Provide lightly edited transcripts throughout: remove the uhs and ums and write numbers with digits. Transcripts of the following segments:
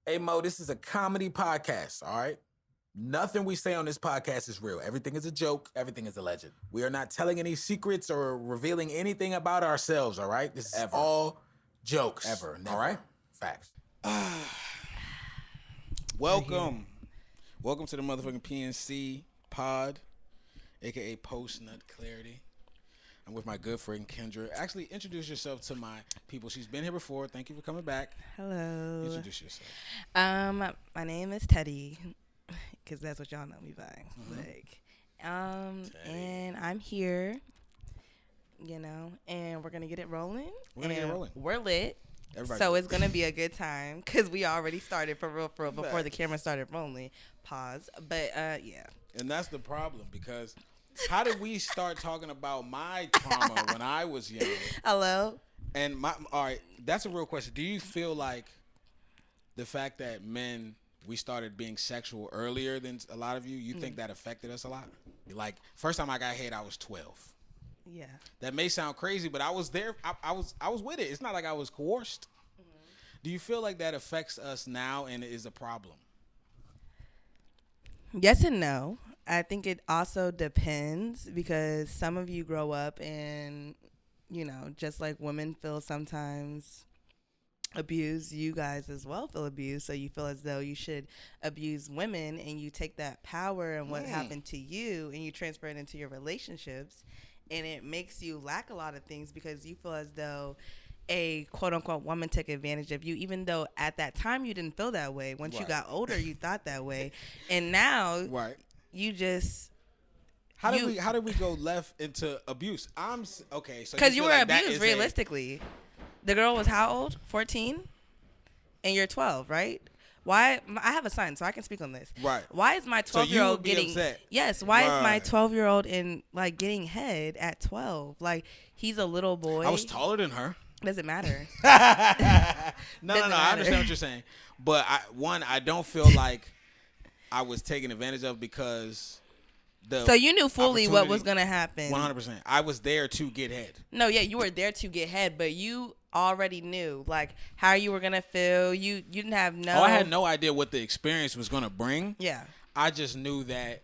Hey Mo, this is a comedy podcast, all right? Nothing we say on this podcast is real. Everything is a joke. Everything is a legend. We are not telling any secrets or revealing anything about ourselves, all right? This is all jokes. Ever, all never. right? Facts. Welcome. Welcome to the motherfucking PNC pod, aka Post Nut Clarity. I'm with my good friend Kendra. Actually, introduce yourself to my people. She's been here before. Thank you for coming back. Hello. Introduce yourself. My name is Teddy, because that's what y'all know me by. And I'm here, and we're gonna get it rolling. We're lit. So it's gonna be a good time because we already started for real before the camera started rolling. Pause. But yeah. And that's the problem because how did we start talking about my trauma when I was young? Hello. And all right, that's a real question. Do you feel like the fact that men, we started being sexual earlier than a lot of you think that affected us a lot? Like, first time I got hit, I was 12. Yeah. That may sound crazy, but I was there. I was with it. It's not like I was coerced. Do you feel like that affects us now and is a problem? Yes and no. I think it also depends because some of you grow up and, just like women feel sometimes abused, you guys as well feel abused. So you feel as though you should abuse women and you take that power and what happened to you and you transfer it into your relationships. And it makes you lack a lot of things because you feel as though a quote unquote woman took advantage of you, even though at that time you didn't feel that way. Once you got older, you thought that way. And now you just how did we go left into abuse? Okay, so because you were abused realistically. The girl was how old? 14, and you're 12, right? Why? I have a son, so I can speak on this. Right. Why is my 12-year-old getting upset? Yes. Why is my 12-year-old getting head at 12? Like he's a little boy. I was taller than her. Doesn't matter. No. I understand what you're saying, but I don't feel like I was taken advantage of because so you knew fully what was gonna happen. 100%. I was there to get head. No, yeah, you were there to get head, but you already knew like how you were gonna feel. You didn't have no. I had no idea what the experience was gonna bring. Yeah. I just knew that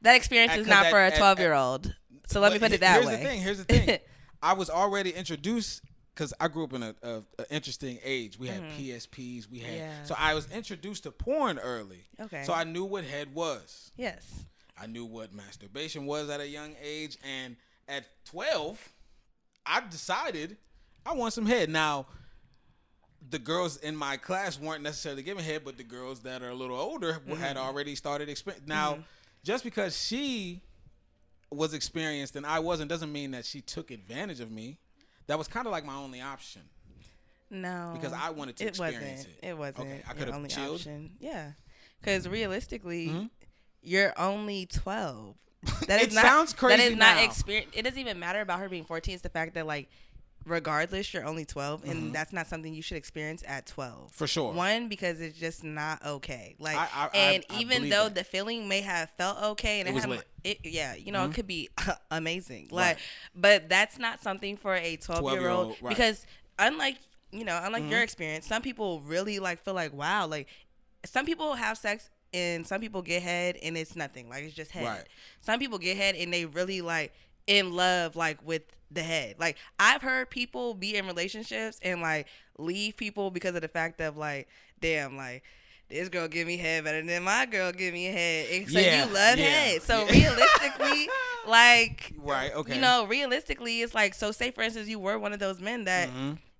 experience is not for a 12-year-old. So let me put it that way. Here's the thing. I was already introduced because I grew up in an interesting age. We had PSPs. So I was introduced to porn early. Okay. So I knew what head was. Yes. I knew what masturbation was at a young age, and at 12, I decided I want some head. Now, the girls in my class weren't necessarily giving head, but the girls that are a little older had already started experiencing. Now, just because she was experienced and I wasn't, doesn't mean that she took advantage of me. That was kind of like my only option. No, because I wanted to experience it. It wasn't. Okay, I could have chilled. Option. Yeah, because realistically, you're only 12. That is sounds crazy. That is not experience. It doesn't even matter about her being 14. It's the fact that regardless, you're only 12, and that's not something you should experience at 12. For sure. One, because it's just not okay. I even though the feeling may have felt okay, and it was lit. It could be amazing. But that's not something for a 12-year-old because unlike your experience, some people really feel like wow, some people have sex. And some people get head and it's nothing. It's just head. Right. Some people get head and they really in love with the head. I've heard people be in relationships and leave people because of the fact of damn, this girl give me head better than my girl give me head. And so you love head. So realistically, right, okay. Realistically it's so say for instance you were one of those men that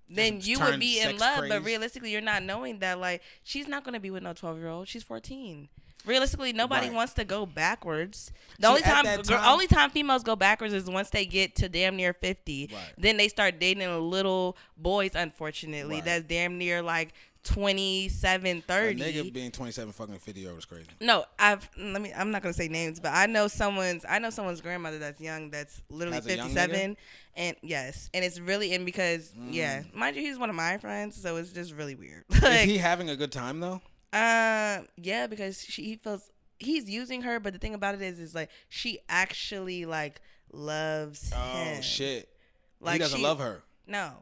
then you would be in love, but realistically, you're not knowing that she's not going to be with no 12-year-old. She's 14. Realistically, nobody wants to go backwards. The only time females go backwards is once they get to damn near 50. Right. Then they start dating little boys. Unfortunately, that's damn near 27, 30. A nigga being 27 fucking 50 was crazy. No, I'm not gonna say names, but I know someone's grandmother that's young, that's literally 57, and yes, and it's really because mind you, he's one of my friends, so it's just really weird. Is he having a good time though? Yeah, because he feels he's using her, but the thing about it is she actually loves him. Oh shit, he doesn't love her. No.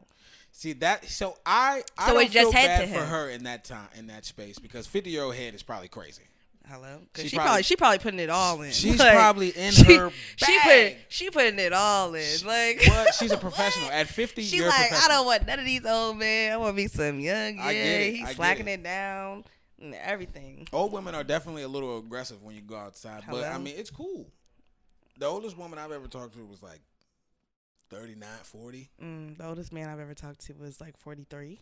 See that? So I So don't it just feel head bad to for him. her in that time, in that space, because 50-year-old head is probably crazy. Hello, because She she probably putting it all in. She's Like, probably in her bag. She putting it all in. Like What? She's a professional. At 50, She's you're a like, I professional. don't want none of these old men. I want me some young. I Yeah, get it. he's I get slacking it. it down and everything. Old women are definitely a little aggressive when you go outside, but Hello? I mean, it's cool. The oldest woman I've ever talked to was like 39, 40. The oldest man I've ever talked to was like 43.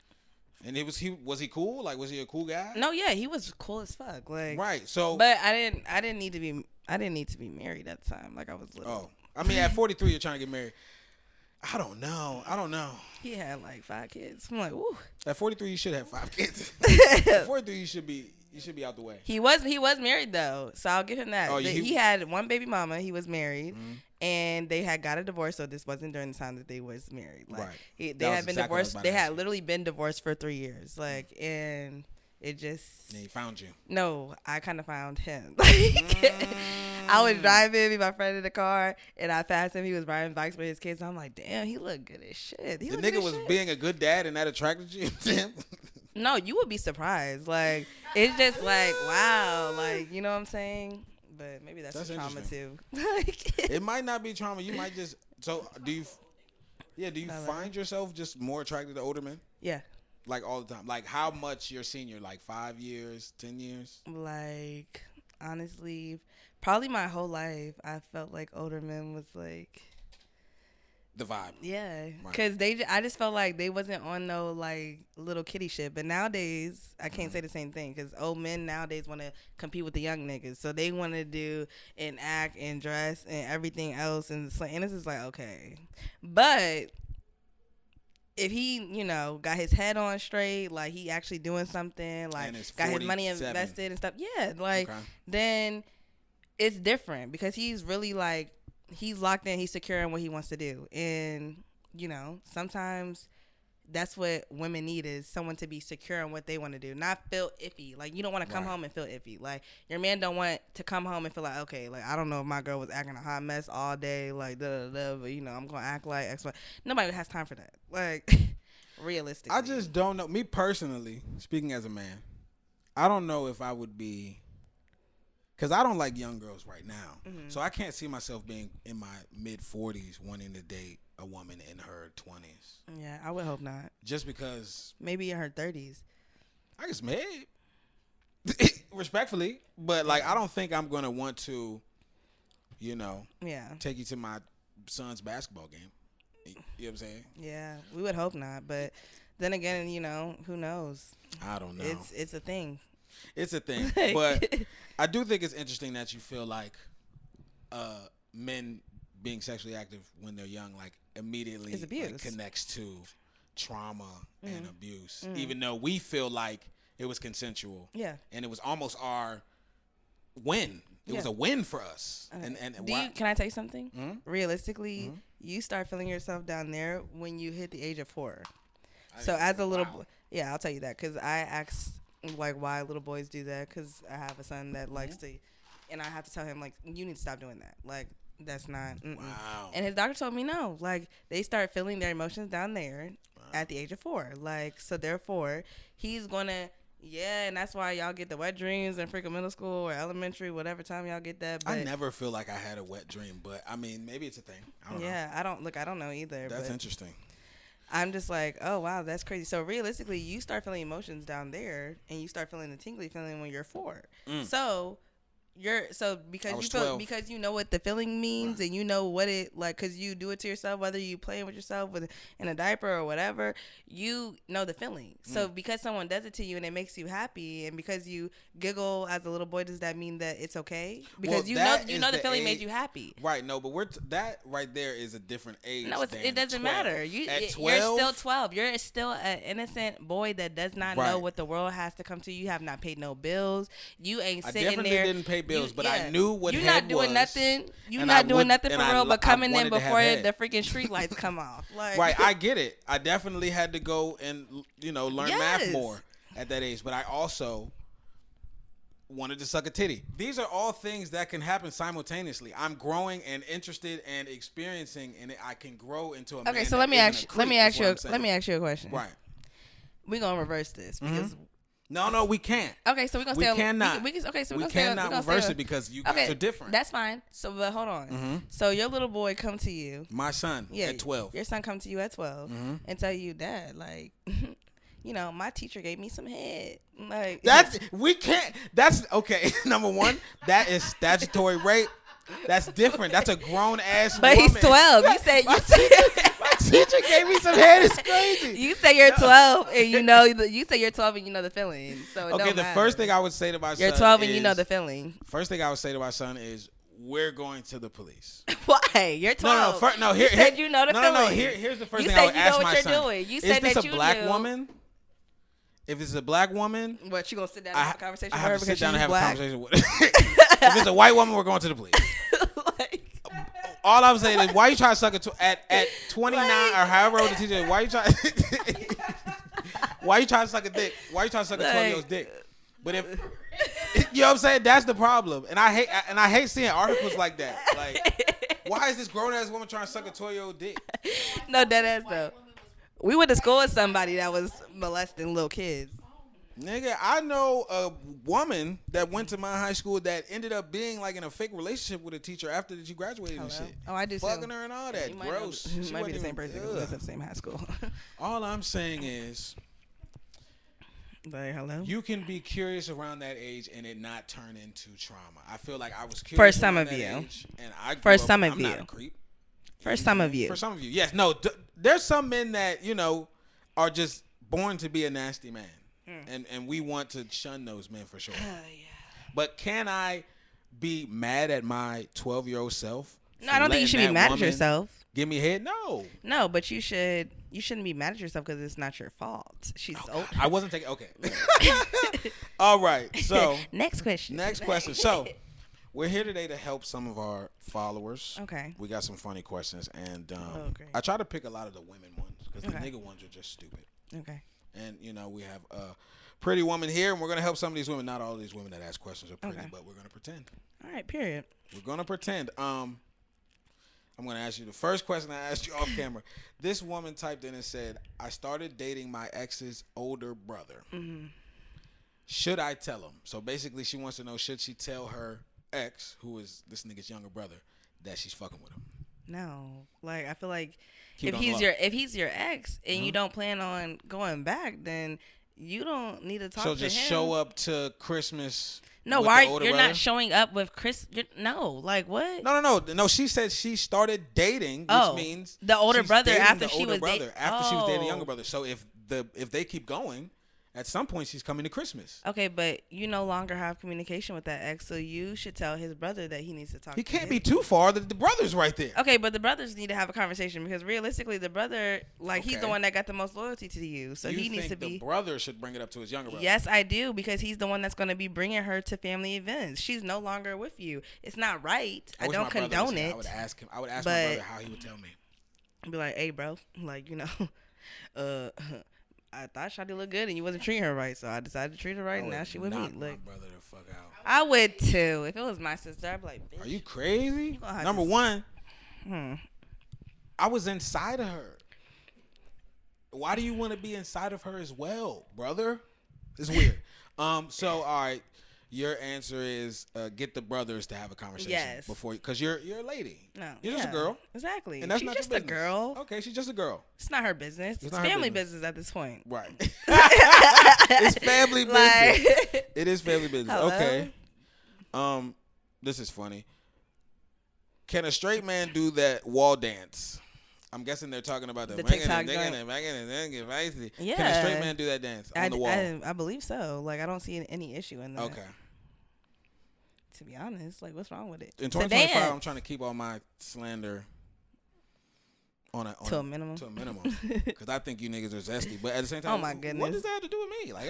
And was he cool? Like, was he a cool guy? No, yeah, he was cool as fuck. Like, Right. So, but I didn't need to be married at the time. Like I was little. oh, I mean, at 43, you're trying to get married. I don't know. He had like 5 kids. I'm like, ooh. At 43, you should have 5 kids. At 43, you should be out the way. He was married though, so I'll give him that. Oh, He had one baby mama. He was married, Mhm. and they had got a divorce. So this wasn't during the time that they was married. Like, Right. They That was had been exactly what I was divorced. about They to had ask you. literally been divorced for 3 years. Like, and it just And he found you. no. I kind of found him. Like, I was driving, me and my friend in the car, and I passed him. He was riding bikes with his kids. I'm like, damn, he looked good as shit. The nigga was being a good dad, and that attracted you to him. No, you would be surprised. Like, it's just like, wow. Like, you know what I'm saying? But maybe that's a trauma too. Like, It might not be trauma. You might just. So do you? Yeah. Do you find yourself just more attracted to older men? yeah. Like all the time. Like how much your senior? Like 5 years, 10 years? Like, honestly, probably my whole life, I felt like older men was like, The vibe. yeah, Right. because I just felt like they wasn't on no like little kitty shit. But nowadays, I can't say the same thing because old men nowadays want to compete with the young niggas, so they want to do and act and dress and everything else, and it's just like okay, but if he, got his head on straight, like he actually doing something, like And it's got his money 47. invested and stuff, yeah, like Okay. then it's different because he's really like he's locked in, he's secure in what he wants to do, and sometimes that's what women need is someone to be secure in what they want to do, not feel iffy. Like you don't want to come home and feel iffy. Like your man don't want to come home and feel like okay, like I don't know if my girl was acting a hot mess all day, like da da da, but I'm gonna act like X Y. Nobody has time for that. Like realistically, I just don't know. Me personally, speaking as a man, I don't know if I would be. Because I don't like young girls right now. Mm-hmm. So I can't see myself being in my mid-40s wanting to date a woman in her 20s. Yeah, I would hope not. Just because Maybe in her 30s. I guess maybe. Respectfully. But, like, I don't think I'm going to want to, Yeah. take you to my son's basketball game. You know what I'm saying? Yeah, we would hope not. But then again, who knows? I don't know. It's a thing. It's a thing. But I do think it's interesting that you feel like men being sexually active when they're young, like immediately It's abuse. like, connects to trauma and abuse, even though we feel like it was consensual. Yeah. And it was almost our win. It was a win for us. And Can I tell you something? Mhm. Realistically, Mhm. you start feeling yourself down there when you hit the age of 4. So as a little boy, yeah, I'll tell you that because I asked like why little boys do that because I have a son that likes to, and I have to tell him like you need to stop doing that. Like that's not. Wow. And his doctor told me no. Like they start feeling their emotions down there at the age of 4. Like so therefore he's gonna. Yeah, and that's why y'all get the wet dreams in freaking middle school or elementary, whatever time y'all get that. But I never feel like I had a wet dream, but I mean, maybe it's a thing. I don't know. yeah, I don't know either. That's but interesting. I'm just like, oh wow, that's crazy. So realistically, you start feeling emotions down there, and you start feeling the tingly feeling when you're 4. So because I was you feel 12. because you know what the feeling means, and you know what it like because you do it to yourself, whether you playing with yourself in a diaper or whatever, you know the feeling. So because someone does it to you and it makes you happy, and because you giggle as a little boy, does that mean that it's okay? Because Well, you know the feeling age- made you happy. Right, no, but that right there is a different age. No, it doesn't 12. matter. At You're 12, still 12. You're still an innocent boy that does not know what the world has to come to. You have not paid no bills. You ain't I sitting definitely there. didn't pay bills, but I knew what you're head not doing was, nothing. You're and not I doing would- nothing and for I real, lo- but coming I in wanted to have before head. the freaking street lights come off. Like, Right, I get it. I definitely had to go and learn math Yes. more at that age, but I also wanted to suck a titty. These are all things that can happen simultaneously. I'm growing and interested and experiencing, and I can grow into a man. Okay, so let me ask you a question. Right. We're gonna reverse this because No, we can't. okay, so we're gonna We stay on cannot. we cannot reverse it because you guys are different. That's fine. So but hold on. So your little boy come to you. My son at 12. Your son come to you at 12 and tell you, Dad, like you know, my teacher gave me some head. Like We can't. That's okay. Number one, that is statutory rape. That's different. That's a grown ass. But woman. he's 12. You said my teacher gave me some head. It's crazy. You say you're 12 and you know you say you're 12 and you know the feeling. So it okay, don't the matter. first thing I would say to my son, you're 12 and you know the feeling. First thing I would say to my son is, we're going to the police. Why? You're 12. No. You said you know the feeling. No. Here's the first thing I would ask my son. Doing. You said is this that a you black knew. woman? If it's a black woman, what, you gonna sit down and have a conversation with her? I have to sit down and have black? a conversation with her. If it's a white woman, we're going to the police. All I'm saying is, why you trying to suck it at 29 or however old the teacher is? Why you trying? Why you trying to suck a dick? Why you trying to suck a 12-year-old's dick? But if you know what I'm saying, that's the problem. And I hate seeing articles like that. Like, why is this grown ass woman trying to suck a 12-year-old dick? No, that ass though. We went to school with somebody that was molesting little kids. Nigga, I know a woman that went to my high school that ended up being like in a fake relationship with a teacher after that she graduated and shit. Oh, I do too. Fucking her and all that. Gross. She might be the same person because we went to the same high school. All I'm saying is, like, hello? you can be curious around that age and it not turn into trauma. I feel like I was curious for some around of that you. Age, and I for up, some of I'm you. Not a creep. For some of you. For some of you, yes. No, there's some men that, you know, are just born to be a nasty man. And we want to shun those men for sure. Yeah. But can I be mad at my 12-year-old self? No, I don't think you should be mad at yourself. Give me head? No. No, but you shouldn't be mad at yourself because it's not your fault. She's old. I wasn't taking. Okay. All right. So next question. So we're here today to help some of our followers. Okay. We got some funny questions, and great. I try to pick a lot of the women ones because the nigga ones are just stupid. Okay. And, you know, we have a pretty woman here, and we're going to help some of these women. Not all of these women that ask questions are pretty, but we're going to pretend. All right, period. We're going to pretend. I'm going to ask you the first question I asked you off camera. This woman typed in and said, I started dating my ex's older brother. Mm-hmm. Should I tell him? So basically she wants to know, should she tell her ex, who is this nigga's younger brother, that she's fucking with him? No. Like, I feel like Keep if he's your ex and you don't plan on going back, then you don't need to talk to him. So just show up to Christmas. No, why you're not showing up with Chris? No, like what? No. She said she started dating, which means the older brother after she was dating the younger brother. So if they keep going, at some point she's coming to Christmas. Okay, but you no longer have communication with that ex, so you should tell his brother that he needs to talk. He can't be too far. The brother's right there. Okay, but the brothers need to have a conversation because realistically, the brother, he's the one that got the most loyalty to you, so he needs to be. The brother should bring it up to his younger brother. Yes, I do, because he's the one that's going to be bringing her to family events. She's no longer with you. It's not right. I don't condone it. I would ask him. I would ask my brother how he would tell me. Be like, hey, bro, like, you know, I thought Shawty looked good and you wasn't treating her right, so I decided to treat her right, and now she with me. Like, my brother the fuck out. I would too. If it was my sister, I'd be like, bitch. Are you crazy? Number one, I was inside of her. Why do you want to be inside of her as well, brother? It's weird. So all right. Your answer is get the brothers to have a conversation. Yes. Because you're a lady. No. You're just a girl. Exactly. And that's she's not just your a business. girl. Okay, she's just a girl. It's not her business. It's family business at this point. Right. It's family business. It is family business. Hello? Okay. This is funny. Can a straight man do that wall dance? I'm guessing they're talking about the TikTok Yeah. Can a straight man do that dance on the wall? I believe so. Like, I don't see any issue in that. Okay. To be honest, like, what's wrong with it? In 2025, I'm trying to keep all my slander to a minimum. Because I think you niggas are zesty. But at the same time, oh my goodness, what does that have to do with me? Like,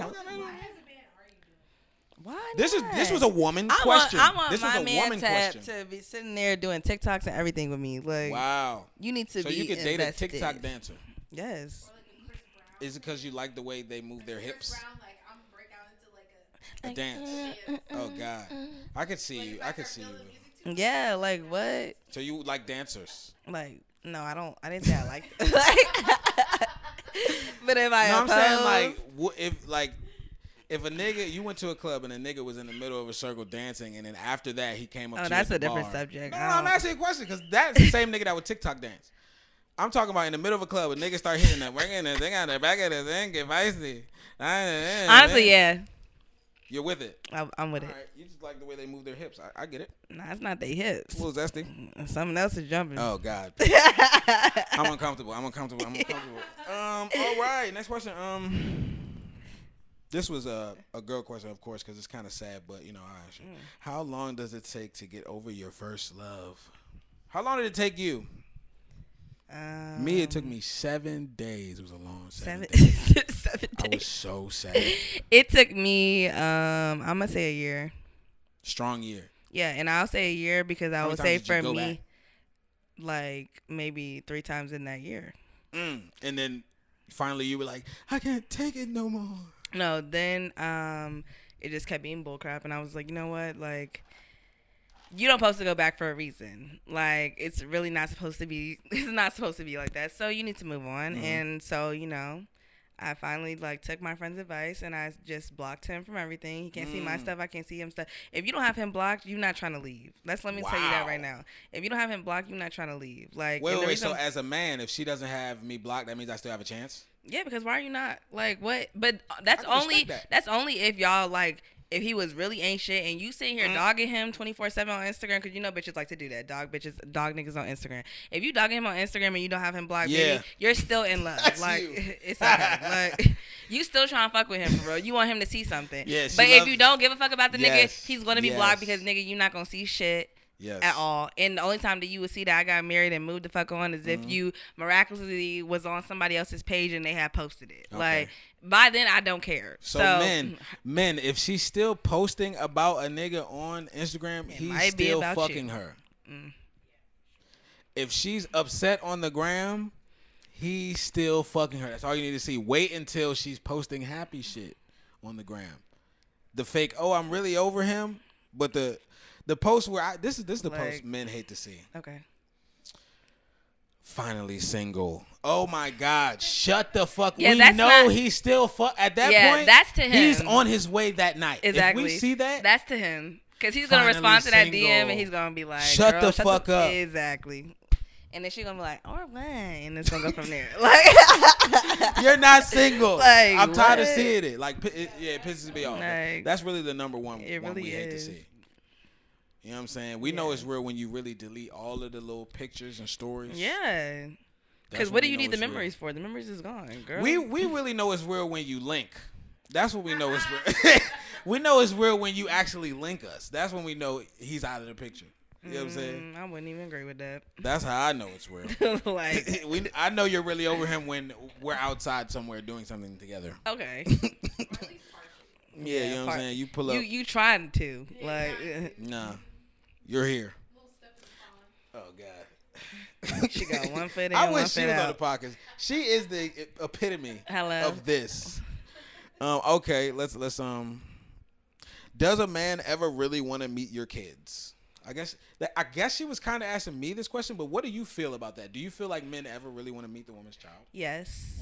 why? This was a woman question. I want this my was a man woman question. to be sitting there doing TikToks and everything with me. Like, wow. You need to so be. So you could date invested. a TikTok dancer. Yes. Is it because you like the way they move their hips? A dance. Oh God, I could see you. I could see you. Yeah, like what? So you like dancers? Like no, I don't. I didn't say I liked. Like, but if I No, I'm saying oppose- like if a nigga you went to a club and a nigga was in the middle of a circle dancing and then after that he came up to you that's at a the different bar. subject. No, I'm asking you a question because that's the same nigga that would TikTok dance. I'm talking about in the middle of a club, a nigga start hitting that, working the thing on the back of the thing, get feisty. Honestly, yeah, You're with it. I'm with All it. right, you just like the way they move their hips. I get it. Nah, it's not they hips. A little zesty. Something else is jumping. Oh God. I'm uncomfortable. I'm uncomfortable. All right. Next question. This was a girl question, of course, because it's kind of sad, but you know, I ask you. How long does it take to get over your first love? How long did it take you? Me, it took me 7 days. It was a long 7 days. 7 days. I was so sad. It took me, I'm gonna say a year. Strong year. Yeah, and I'll say a year because I How would many say times did you for go me, back? like maybe 3 times in that year. And then finally you were like, I can't take it no more. No, then it just kept being bullcrap, and I was like, you know what, like. You don't supposed to go back for a reason. Like, it's really not supposed to be. It's not supposed to be like that. So you need to move on. Mm-hmm. And so, you know, I finally like took my friend's advice and I just blocked him from everything. He can't see my stuff. I can't see him stuff. If you don't have him blocked, you're not trying to leave. Let me tell you that right now. If you don't have him blocked, you're not trying to leave. Like, Wait. So as a man, if she doesn't have me blocked, that means I still have a chance. Yeah, because why are you not like what? But that's only that. that's only if y'all like. If he was really ain't shit and you sitting here dogging him 24/7 on Instagram, because you know bitches like to do that, dog niggas on Instagram. If you dogging him on Instagram and you don't have him blocked, baby, you're still in love. That's like you. It's okay. Like you still trying to fuck with him for real. You want him to see something. Yeah, but if you don't give a fuck about the nigga, he's gonna be blocked because nigga, you're not gonna see shit. Yes. At all. And the only time that you would see that I got married and moved the fuck on is if you miraculously was on somebody else's page and they had posted it. Okay. Like, by then I don't care. So men, if she's still posting about a nigga on Instagram, he's still fucking her. If she's upset on the gram, he's still fucking her. That's all you need to see. Wait until she's posting happy shit on the gram. The fake, oh, I'm really over him, but the post where this is the post men hate to see. Okay. Finally single. Oh my God! Shut the fuck. Yeah, we that's know not, he's still at that yeah, point. That's to him. He's on his way that night. Exactly. If we see that, that's to him because he's gonna respond to that DM and he's gonna be like, "Shut the fuck up." Exactly. And then she's gonna be like, "Or what?" And it's gonna go from there. Like, you're not single. Like, I'm tired of seeing it. Like, it pisses me off. Like, that's really the number one. It one really we hate to is. see. You know what I'm saying? We know it's real when you really delete all of the little pictures and stories. Yeah. Because what do you need the memories for? The memories is gone, girl. We really know it's real when you link. That's what we know it's real. We know it's real when you actually link us. That's when we know he's out of the picture. You know what I'm saying? I wouldn't even agree with that. That's how I know it's real. Like, I know you're really over him when we're outside somewhere doing something together. Okay. Yeah, you know what I'm saying? You pull up. You trying to. Like, nah. You're here. Oh, God. She got one foot in, I one wish foot she was out. on the podcast. She is the epitome Hello. of this. Okay, let's does a man ever really want to meet your kids? I guess she was kind of asking me this question, but what do you feel about that? Do you feel like men ever really want to meet the woman's child? Yes.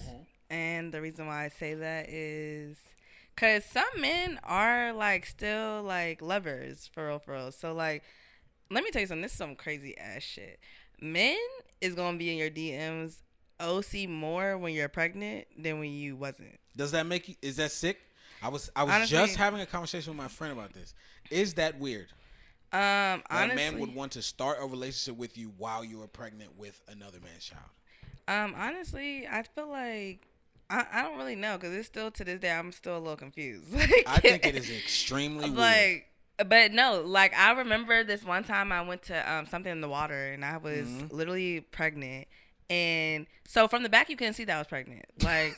And the reason why I say that is because some men are like still like lovers for real. So like, let me tell you something. This is some crazy ass shit. Men is gonna be in your DMs OC more when you're pregnant than when you wasn't. Does that make you? Is that sick? I was Honestly, just having a conversation with my friend about this. Is that weird? Honestly, that a man would want to start a relationship with you while you are pregnant with another man's child. Honestly, I feel like I don't really know because it's still to this day I'm still a little confused. I think it is extremely weird. But no, like I remember this one time I went to something in the water and I was literally pregnant. And so from the back you couldn't see that I was pregnant. Like,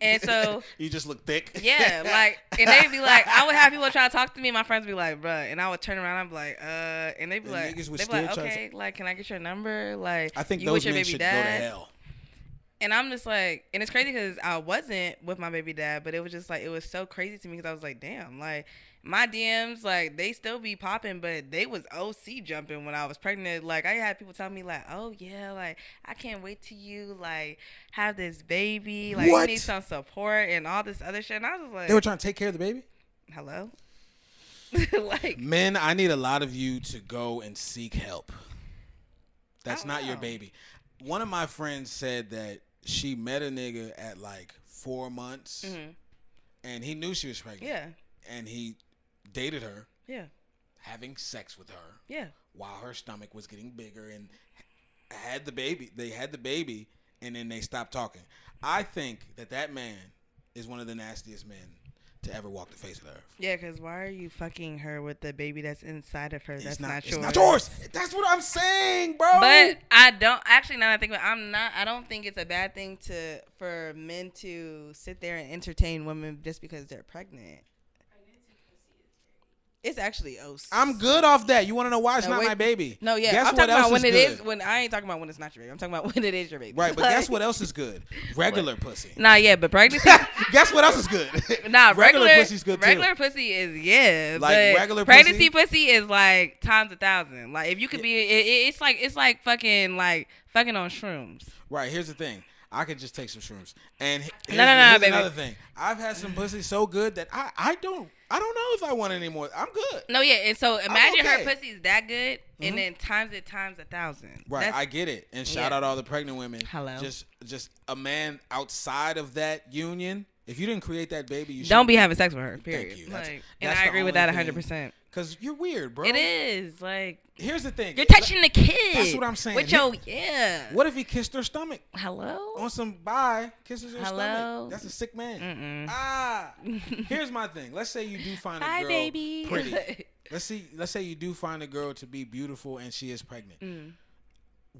and so you just look thick. Yeah, like, and they'd be like, I would have people try to talk to me. My friends would be like, bruh, and I would turn around. I'm like, and they'd be like, okay, like, can I get your number? Like, I think you those with your men baby should dad? go to hell. And I'm just like, and it's crazy because I wasn't with my baby dad, but it was just like, it was so crazy to me because I was like, damn, like my DMs, like they still be popping, but they was OC jumping when I was pregnant. Like I had people tell me like, oh yeah, like I can't wait till you like have this baby, like you What? need some support and all this other shit. And I was like, They were trying to take care of the baby? hello? Like, Men, I need a lot of you to go and seek help. That's Oh, not your wow. baby. One of my friends said that she met a nigga at like 4 months, and he knew she was pregnant. yeah, And he dated her, yeah, having sex with her yeah. while her stomach was getting bigger, and had the baby. They had the baby, and then they stopped talking. I think that man is one of the nastiest men to ever walk the face of the earth. Yeah, because why are you fucking her with the baby that's inside of her? That's not yours. It's not yours. That's what I'm saying, bro. But I don't actually. Now that I think about it, I don't think it's a bad thing for men to sit there and entertain women just because they're pregnant. It's actually I'm good off that. You want to know why it's not my baby? No, yeah. Guess I'm what talking about else when is it is. good? When I ain't talking about when it's not your baby. I'm talking about when it is your baby. Right, but Like, guess what else is good? Regular pussy. Nah, yeah, but pregnancy. Guess what else is good? Nah, regular pussy's good too. Regular pussy is Like, but regular pregnancy pussy is like times 1,000. Like if you could be, it's like fucking on shrooms. Right, here's the thing. I could just take some shrooms. And here's No, baby. another thing. I've had some pussy so good that I don't know if I want any more. I'm good. No, yeah, and so imagine okay. her pussy is that good, and then times 1,000. Right, I get it. And shout Yeah. out all the pregnant women. Hello. Just a man outside of that union. If you didn't create that baby, you Don't be shouldn't- having sex with her. Period. Thank you. Like, That's and I the agree with only that thing. 100%. Cause you're weird, bro. It is like Here's the thing. you're touching the kid. That's what I'm saying. With your yeah. What if he kissed her stomach? Hello. On some bye, kisses her Hello? stomach. That's a sick man. Here's my thing. Let's say you do find a Hi, girl baby. pretty. Let's say you do find a girl to be beautiful and she is pregnant.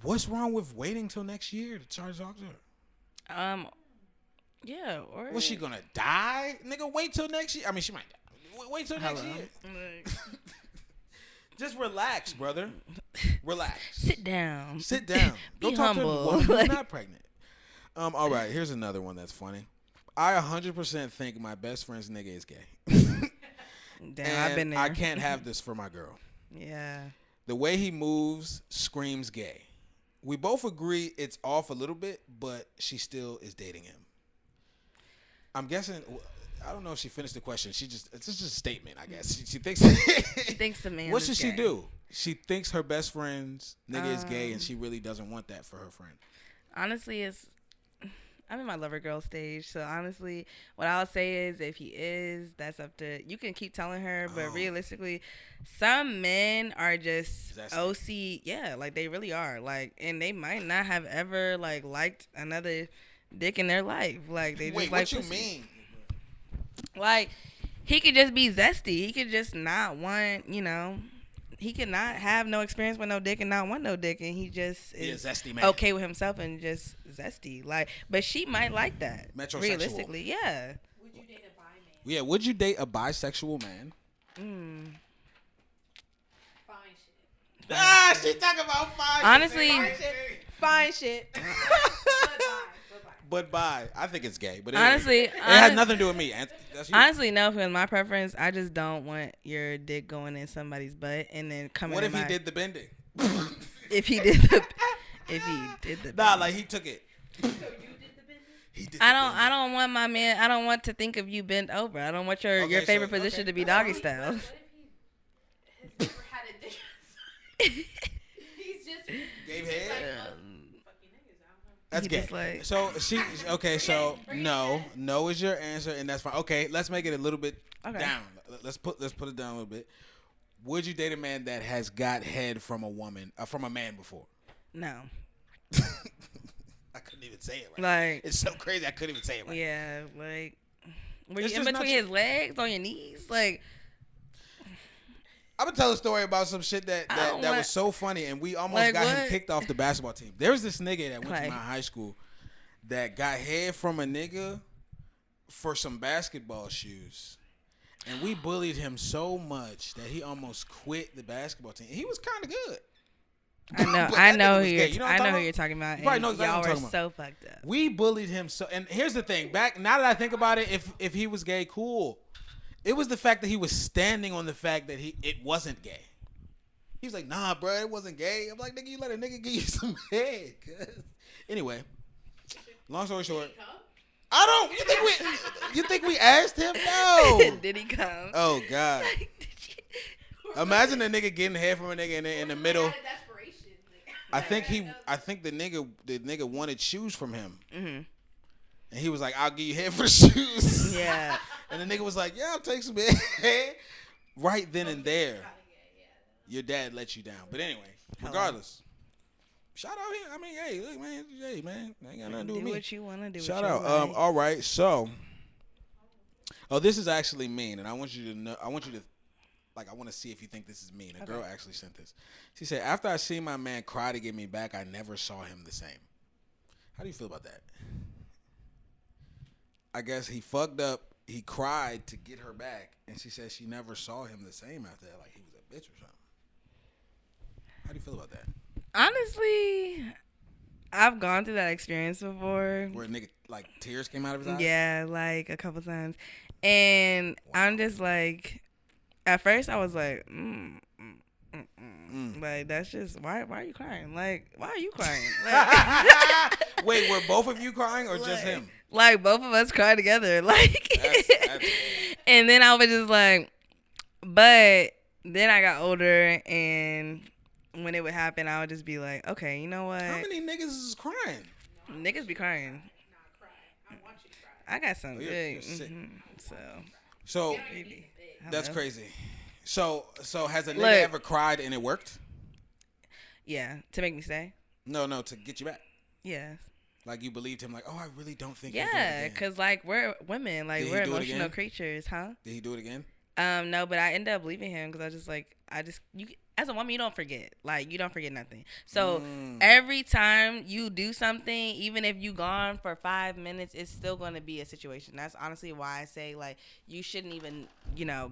What's wrong with waiting till next year to try to talk to her? Yeah. Or Was she gonna die? Nigga, wait till next year. I mean, she might die. Wait till next year. Just relax, brother. Relax. Sit down. Sit down. Be Go talk to a humble. woman who's Like- not pregnant. All right, here's another one that's funny. I 100% think my best friend's nigga is gay. Damn, And I've been there. I can't have this for my girl. Yeah. The way he moves screams gay. We both agree it's off a little bit, but she still is dating him. I'm guessing. I don't know if she finished the question. It's just a statement, I guess. She thinks. She thinks the man. What is should she gay. do? She thinks her best friend's nigga is gay, and she really doesn't want that for her friend. Honestly, I'm in my lover girl stage, so honestly, what I'll say is, if he is, that's up to you. Can keep telling her, but realistically, some men are just Zesty. OC. Yeah, like they really are. Like, and they might not have ever liked another dick in their life. Like they just Wait, like what you pussy. mean? Like, he could just be zesty. He could just not want, he could not have no experience with no dick and not want no dick, and he just is zesty man. okay with himself and just zesty. Like, but she might like that. Metrosexual. Realistically, yeah. Would you date a bi man? Yeah, would you date a bisexual man? Fine shit. She's talking about fine. Honestly, Fine shit. But bi. I think it's gay. But Honestly, it has nothing to do with me. That's you. honestly, no. Because my preference, I just don't want your dick going in somebody's butt and then coming. What in if he my, did the bending? If he did the. If he did the. Nah, like he took it. So you did the business? He did. I don't want my man. I don't want to think of you bent over. I don't want your Okay, favorite so- position okay. to be doggy style. What if he has never had a dick? He's just Gave head. fucking niggas. I don't know. That's He gay. just like- So she. Okay. So no is your answer, and that's fine. Okay, let's make it a little bit down. Let's put it down a little bit. Would you date a man that has got head from a woman, from a man before? No. I couldn't even say it right. Like, It's so crazy. I couldn't even say it right. yeah, like, were It's you in just not between your- his legs, on your knees? Like, I'm gonna tell a story about some shit that don't was want- so funny, and we almost Like got him what? kicked off the basketball team. There was this nigga that went Clay. to my high school that got head from a nigga for some basketball shoes, and we bullied him so much that he almost quit the basketball team. He was kind of good. I know was who gay. you're. You know what I I'm know talking who about? you're talking about. You probably And know exactly y'all what I'm were talking so fucked up. We bullied him so, and here's the thing. Now that I think about it, if he was gay, cool. It was the fact that he was standing on the fact that it wasn't gay. He was like, nah, bro, it wasn't gay. I'm like, nigga, you let a nigga give you some head. Anyway, long story short, I don't. You think we asked him? No. Did he come? Oh God. Imagine a nigga getting head from a nigga in the middle. I think the nigga wanted shoes from him. Mm-hmm. And he was like, I'll give you head for the shoes. Yeah. And the nigga was like, yeah, I'll take some head. Right then and there. Your dad let you down. But anyway, regardless. Shout out here. I mean, hey, look, man. Hey, man. Ain't got nothing to do with me. Do what you want to do. Shout out. All right. So, this is actually mean. And I want you to know. I want to see if you think this is mean. A girl actually sent this. She said, after I seen my man cry to get me back, I never saw him the same. How do you feel about that? I guess he fucked up. He cried to get her back. And she said she never saw him the same after that. Like he was a bitch or something. How do you feel about that? Honestly, I've gone through that experience before. Where a nigga, like, tears came out of his eyes? Yeah, like a couple times. And I'm just like, at first I was like, like, that's just, why are you crying? Like, why are you crying? Like, wait, were both of you crying or just him? Like, both of us cried together. Like, that's and then I was just like, but then I got older, and when it would happen, I would just be like, okay, you know what? How many niggas is crying? Niggas be crying. I got something good. You're sick. So maybe. That's crazy. So has a nigga Look, ever cried and it worked? Yeah, to make me stay. No, to get you back. Yeah. Like you believed him, like, oh, I really don't think. He'll do it Yeah, again. because like we're women, like Did he we're do it emotional again? creatures, huh? Did he do it again? No, but I ended up leaving him because you as a woman, you don't forget. Like, you don't forget nothing. So every time you do something, even if you gone for 5 minutes, it's still going to be a situation. That's honestly why I say, like, you shouldn't even,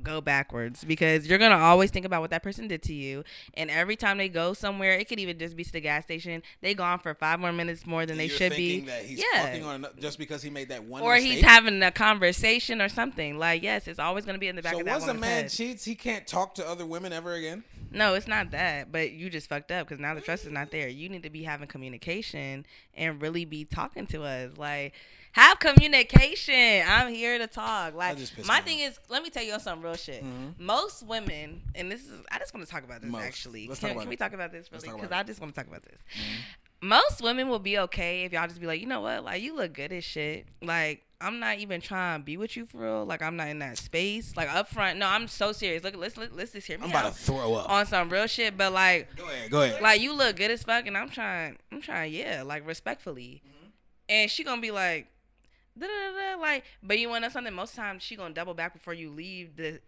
go backwards, because you're going to always think about what that person did to you. And every time they go somewhere, it could even just be to the gas station. They gone for 5 more minutes more than they should be. That he's fucking on just because he made that one or mistake? He's having a conversation or something. Like, yes, it's always going to be in the back of that woman's head. So once a man cheats, he can't talk to other women ever again? No, it's not that, but you just fucked up because now the trust is not there. You need to be having communication and really be talking to us. Like, have communication. I'm here to talk. Like, my thing is, let me tell you something real shit. Mm-hmm. Most women, and I just want to talk about this actually. Can we talk about this really? Because I just want to talk about this. Mm-hmm. Most women will be okay if y'all just be like, you know what? Like, you look good as shit. Like, I'm not even trying to be with you for real. Like, I'm not in that space. Like, up front. No, I'm so serious. Look, let's just hear me I'm about to throw up. On some real shit. But, like, Go ahead. Like, you look good as fuck, and I'm trying, yeah, like, respectfully. Mm-hmm. And she gonna be like, da-da-da-da, like, but you wanna know something? Most times she gonna double back before you leave the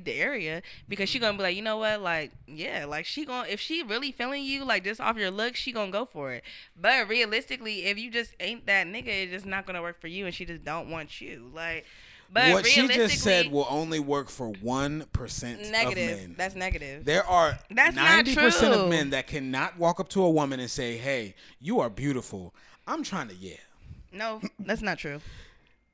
area, because she gonna be like, you know what, like, yeah, like, she gonna, if she really feeling you, like, just off your looks, she gonna go for it. But realistically, if you just ain't that nigga, it's just not gonna work for you, and she just don't want you, like. But what she just said will only work for 1% negative. Of men. That's negative. There are 90% of men that cannot walk up to a woman and say, hey, you are beautiful. I'm trying to, No, that's not true.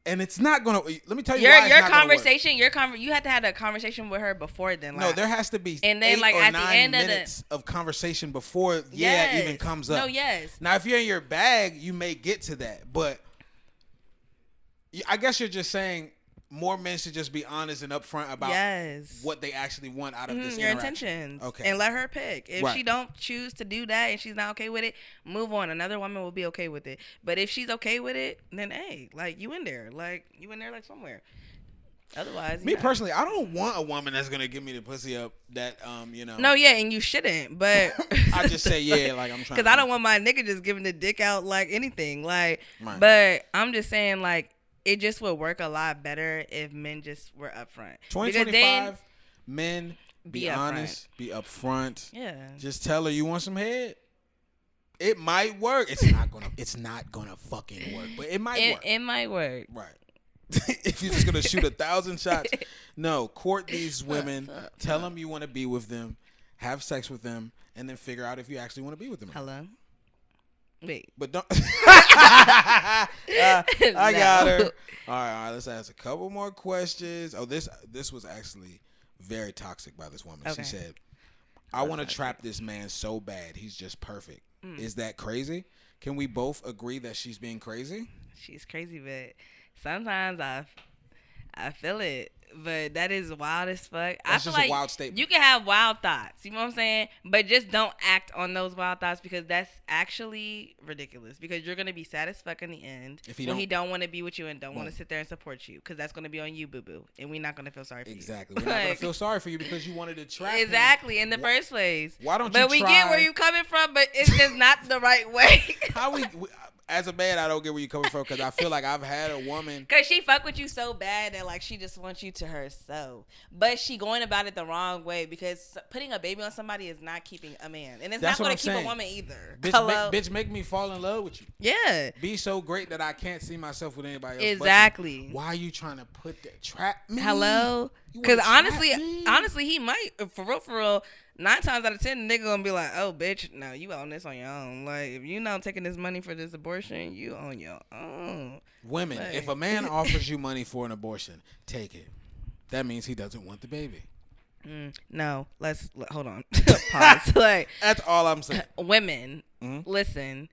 And it's not gonna. Let me tell you why. Your conversation, you had to have a conversation with her before then. Like, no, there has to be. And then, 8 like, or at 9 the end minutes of conversation before it even comes up. No, yes. Now, if you're in your bag, you may get to that, but I guess you're just saying more men should just be honest and upfront about what they actually want out of this your interaction. intentions. Okay. And let her pick. If she don't choose to do that and she's not okay with it, move on. Another woman will be okay with it. But if she's okay with it, then hey, like, you in there like somewhere. Otherwise, me personally, I don't want a woman that's gonna give me the pussy up that No, yeah, and you shouldn't. But I just say like I'm trying. Because I don't want my nigga just giving the dick out like anything. Like, but I'm just saying, like, it just would work a lot better if men just were upfront. 2025, men be honest, be upfront. Yeah. Just tell her you want some head. It might work. It's not gonna fucking work, but it might work. It might work. Right. If you're just gonna shoot 1,000 shots, no. Court these women. Tell them you want to be with them. have sex with them, and then figure out if you actually want to be with them. Hello. Wait. But don't. I got her. No. All right. Let's ask a couple more questions. Oh, this was actually very toxic by this woman. Okay. She said, "I want to trap this man so bad. He's just perfect. Is that crazy? Can we both agree that she's being crazy?" She's crazy, but sometimes I feel it. But that is wild as fuck. That's I feel just a like wild statement. you can have wild thoughts. You know what I'm saying? But just don't act on those wild thoughts because that's actually ridiculous. Because you're gonna be sad as fuck in the end If he when don't- he don't want to be with you and don't want to sit there and support you. Because that's gonna be on you, boo boo, and we're not gonna feel sorry for Exactly. you. We're not gonna Like, feel sorry for you because you wanted to trap him. exactly in the first place. Why don't But you we try? get where you coming from, but it's just not the right way. How we as a man, I don't get where you coming from because I feel like I've had a woman. Cause she fuck with you so bad that like she just wants you to herself, but she going about it the wrong way because putting a baby on somebody is not keeping a man, and it's That's not what going I'm to keep saying. a woman either. Bitch, Hello, make me fall in love with you. yeah, Be so great that I can't see myself with anybody else. exactly. But you. Why are you trying to put that trap me? Hello, You because wanna trap honestly, me? he might for real. 9 times out of 10, the nigga gonna be like, "Oh, bitch, no, you own this on your own. Like, if you not taking this money for this abortion, you own your own." Women, Like- if a man offers you money for an abortion, take it. That means he doesn't want the baby. No, hold on. Pause. Like, That's all I'm saying. women, listen,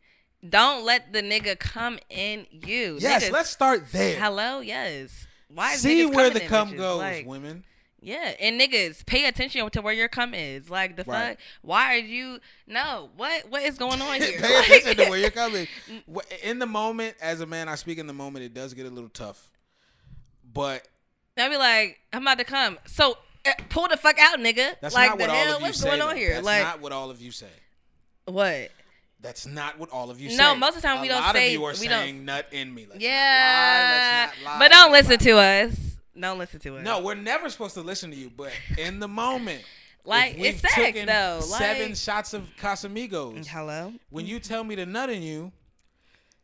don't let the nigga come in you. Yes, Niggas, let's start there. hello, yes. Why is See niggas where coming the in cum bitches? goes, Like, women. yeah, and niggas, pay attention to where your cum is. Like, the Right. fuck? Why are you? No, what is going on here? Pay attention to where you're coming. In the moment, as a man, I speak in the moment. It does get a little tough, but I be like, I'm about to come. So pull the fuck out, nigga. that's like, not the what hell? all of you What's say. going on though. here? That's Like, not what all of you say. what? That's not what all of you say. No, most of the time we don't A lot say- of you are we don't- saying nut in me. Let's Yeah, not lie. Let's not lie. but don't Let's listen not- to us. Don't listen to us. No, we're never supposed to listen to you, but in the moment. Like, if we've it's sex, taken though. 7 Like- shots of Casamigos. Hello. When you tell me to nut in you,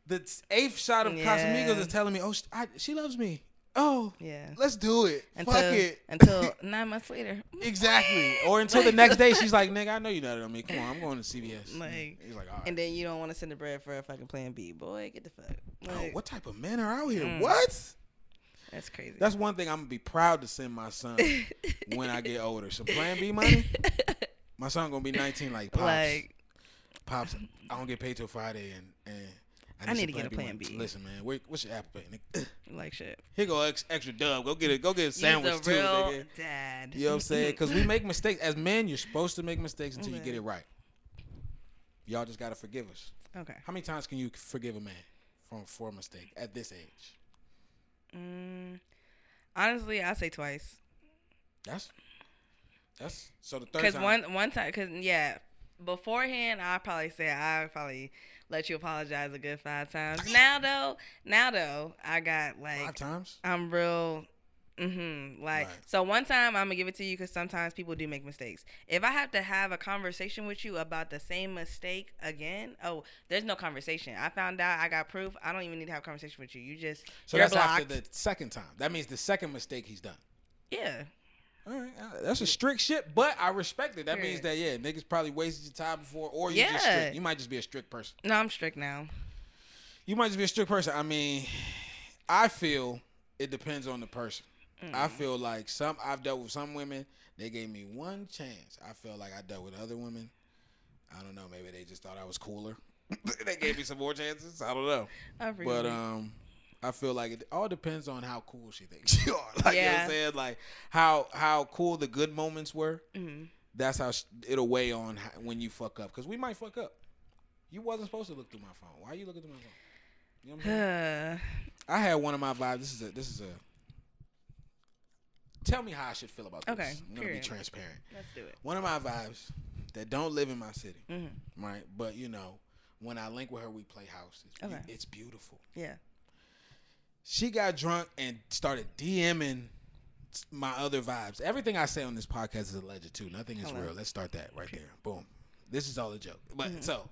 the 8th shot of Yeah. Casamigos is telling me, oh, she loves me. Oh, Yeah. let's do it. Until, Fuck it. until 9 months later. Exactly. Or until the next day, she's like, nigga, I know you nutted on me. Come on, I'm going to CVS. Like, He's like, all right. and then you don't want to send the bread for a fucking plan B. Boy, get the fuck. Oh, Like, what type of men are out here? What? That's crazy. That's one thing I'm going to be proud to send my son when I get older. Some plan B money. My son going to be 19 like, Pops. Like, Pops, I don't get paid till Friday, and I need some to get a plan money. B. Listen, man, what's your Apple Pay, nigga? like shit. Here go extra dub. Go get a sandwich He's a too, real nigga. dad. You know what I'm saying? Because we make mistakes. As men, you're supposed to make mistakes until you Okay. get it right. Y'all just gotta forgive us. Okay. How many times can you forgive a man for a mistake at this age? Honestly, I say twice. That's so the third Cause time. one time, cause yeah, beforehand I probably let you apologize a good 5 times. Now though, I got like 5 times. I'm real. Like, Right. so one time I'm gonna give it to you because sometimes people do make mistakes. If I have to have a conversation with you about the same mistake again, oh, there's no conversation. I found out, I got proof. I don't even need to have a conversation with you. You just So you're that's blocked. after the second time. That means the second mistake he's done. Yeah. All right, that's a strict shit, but I respect it. That means Period. that niggas probably wasted your time before, or you just Yeah. strict. You might just be a strict person. No, I'm strict now. You might just be a strict person. I mean, I feel it depends on the person. I feel like I've dealt with some women. They gave me one chance. I feel like I dealt with other women. I don't know. Maybe they just thought I was cooler. They gave me some more chances. I don't know. But I feel like it all depends on how cool she thinks you are. Like, you know what I'm saying? Like how cool the good moments were. That's how it'll weigh on when you fuck up. Because we might fuck up. You wasn't supposed to look through my phone. Why are you looking through my phone? You know what I'm saying? I had one of my vibes. This is a. Tell me how I should feel about this. Okay, I'm gonna be transparent. Let's do it. One of my vibes that don't live in my city, right? But when I link with her, we play house. It's beautiful. Yeah. She got drunk and started DMing my other vibes. Everything I say on this podcast is alleged too. Nothing is real. Let's start that right there. Boom. This is all a joke. But so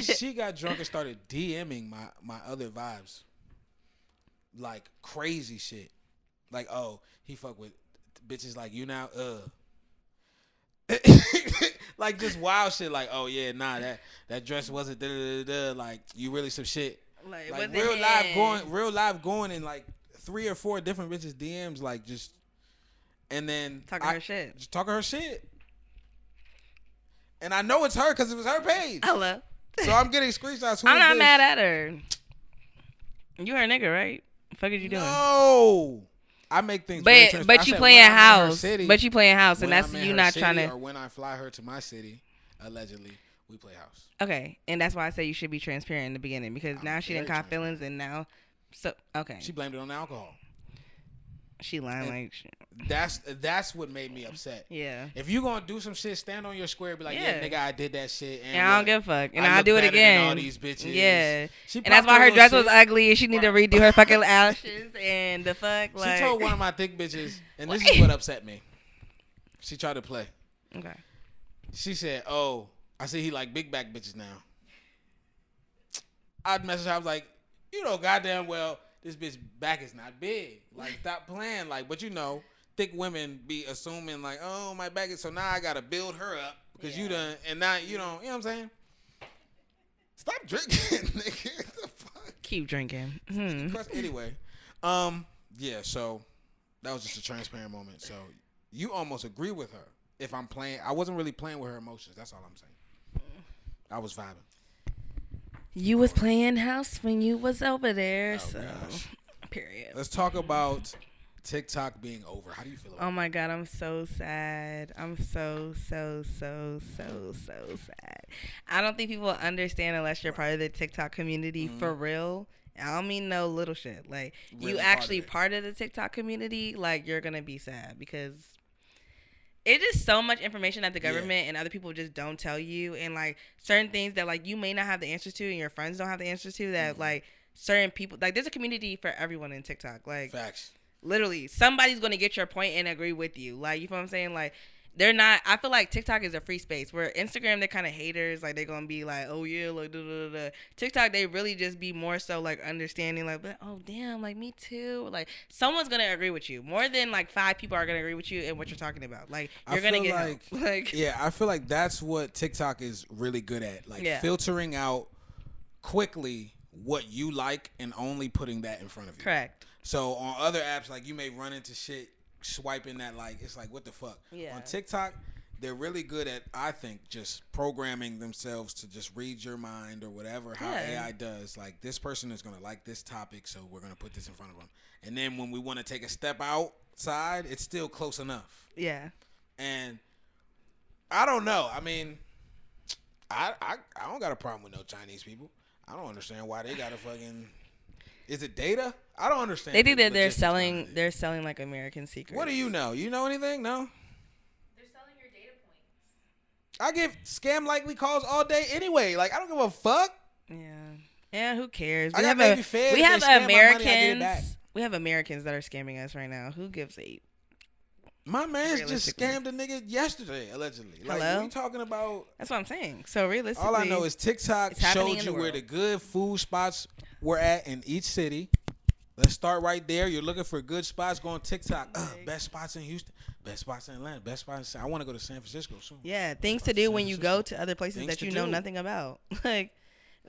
she got drunk and started DMing my other vibes like crazy shit. Like, oh, he fuck with bitches like you now. Like just wild shit. Like, oh yeah, nah, that dress wasn't da da da. Like you really some shit. Like real live going in like 3 or 4 different bitches DMs. Like just and then Talking her shit. Just talking her shit. And I know it's her because it was her page. Hello. So I'm getting screenshots. I'm not mad at her. You her nigga, right? The fuck is you doing? No. I make things very transparent. But you playing house. But you playing house, and that's you not trying to. Or when I fly her to my city, allegedly, we play house. Okay, and that's why I say you should be transparent in the beginning because now she didn't caught feelings, and now, so okay. She blamed it on alcohol. She lying like shit. That's what made me upset. Yeah. If you gonna do some shit, stand on your square. Be like, yeah, nigga, I did that shit, and I don't give a fuck, and I'll do it again. All these bitches. Yeah. And that's why her dress was ugly, and she need to redo her fucking lashes and the fuck. Like. She told one of my thick bitches, and this is what upset me. She tried to play. Okay. She said, "Oh, I see he like big back bitches now." I'd message her. I was like, "You know, goddamn well." This bitch back is not big. Like, stop playing. Like, but you know, thick women be assuming like, oh, my back is so now I gotta build her up because you done and now you don't. You know what I'm saying? Stop drinking, nigga. What the fuck? Keep drinking. Anyway, yeah. So that was just a transparent moment. So you almost agree with her. If I'm playing, I wasn't really playing with her emotions. That's all I'm saying. I was vibing. You was playing house when you was over there, gosh. Period. Let's talk about TikTok being over. How do you feel about Oh my God, I'm so sad. I'm so sad. I don't think people understand unless you're part of the TikTok community for real. I don't mean no little shit. Like, really you actually part of the TikTok community, like, you're going to be sad because it's just so much information that the government and other people just don't tell you. And, like, certain things that, like, you may not have the answers to and your friends don't have the answers to that, like, certain people, like, there's a community for everyone in TikTok. Like, facts. Literally, somebody's going to get your point and agree with you. Like, you know what I'm saying? Like, they're not, I feel like TikTok is a free space where Instagram, they're kind of haters. Like, they're going to be like, oh, yeah, like, da, da, da, da. TikTok, they really just be more so, like, understanding, like, oh, damn, like, me too. Like, someone's going to agree with you. More than, like, 5 people are going to agree with you in what you're talking about. Like, you're going to get help. Like, yeah, I feel like that's what TikTok is really good at. Like, filtering out quickly what you like and only putting that in front of you. Correct. So, on other apps, like, you may run into shit swiping that, like, it's like, what the fuck? Yeah. On TikTok, they're really good at, I think, just programming themselves to just read your mind or whatever, how AI does. Like, this person is going to like this topic, so we're going to put this in front of them. And then when we want to take a step outside, it's still close enough. Yeah. And I don't know. I mean, I don't got a problem with no Chinese people. I don't understand why they got to fucking... Is it data? I don't understand. They think that they're selling like American secrets. What do you know? You know anything? No? They're selling your data points. I get scam likely calls all day anyway. Like, I don't give a fuck. Yeah. Yeah, who cares? We have Americans. We have Americans that are scamming us right now. Who gives a... My man's just scammed a nigga yesterday, allegedly. Like, Hello? what are you talking about? That's what I'm saying. So realistically, all I know is TikTok showed you where the good food spots were at in each city. Let's start right there. You're looking for good spots. Go on TikTok. Best spots in Houston. Best spots in Atlanta. Best spots in... I want to go to San Francisco soon. Yeah, things to do when you go to other places that you know nothing about. Like,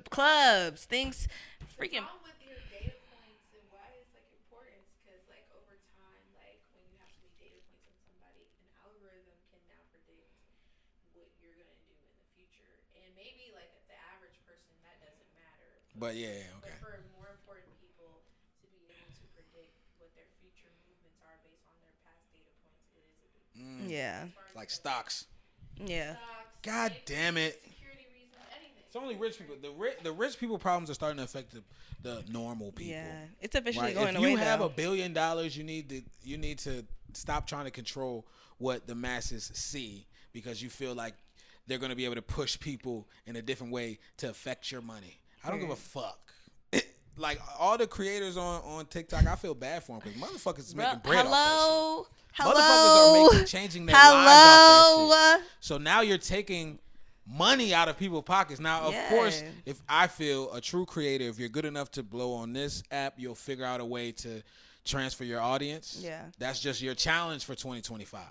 clubs, things, freaking... With your data points and why it's like important, because like over time, like when you have so many data points on somebody, an algorithm can now predict what you're gonna do in the future. And maybe like the average person that doesn't matter. But yeah, okay. But for more important people to be able to predict what their future movements are based on their past data points, it is a big deal. Yeah. Like stocks. Yeah. God damn it. Security reasons, anything. It's only rich people. The rich people problems are starting to affect the normal people. Yeah. It's officially Right? going If away, you have though. $1 billion, you need to stop trying to control what the masses see because you feel like they're going to be able to push people in a different way to affect your money. I don't give a fuck. Like all the creators on TikTok, I feel bad for them because motherfuckers is making bread off that shit. Motherfuckers are changing their lives off that shit. So now you're taking money out of people's pockets. Now, of course, if I feel a true creator, if you're good enough to blow on this app, you'll figure out a way to transfer your audience. Yeah. That's just your challenge for 2025.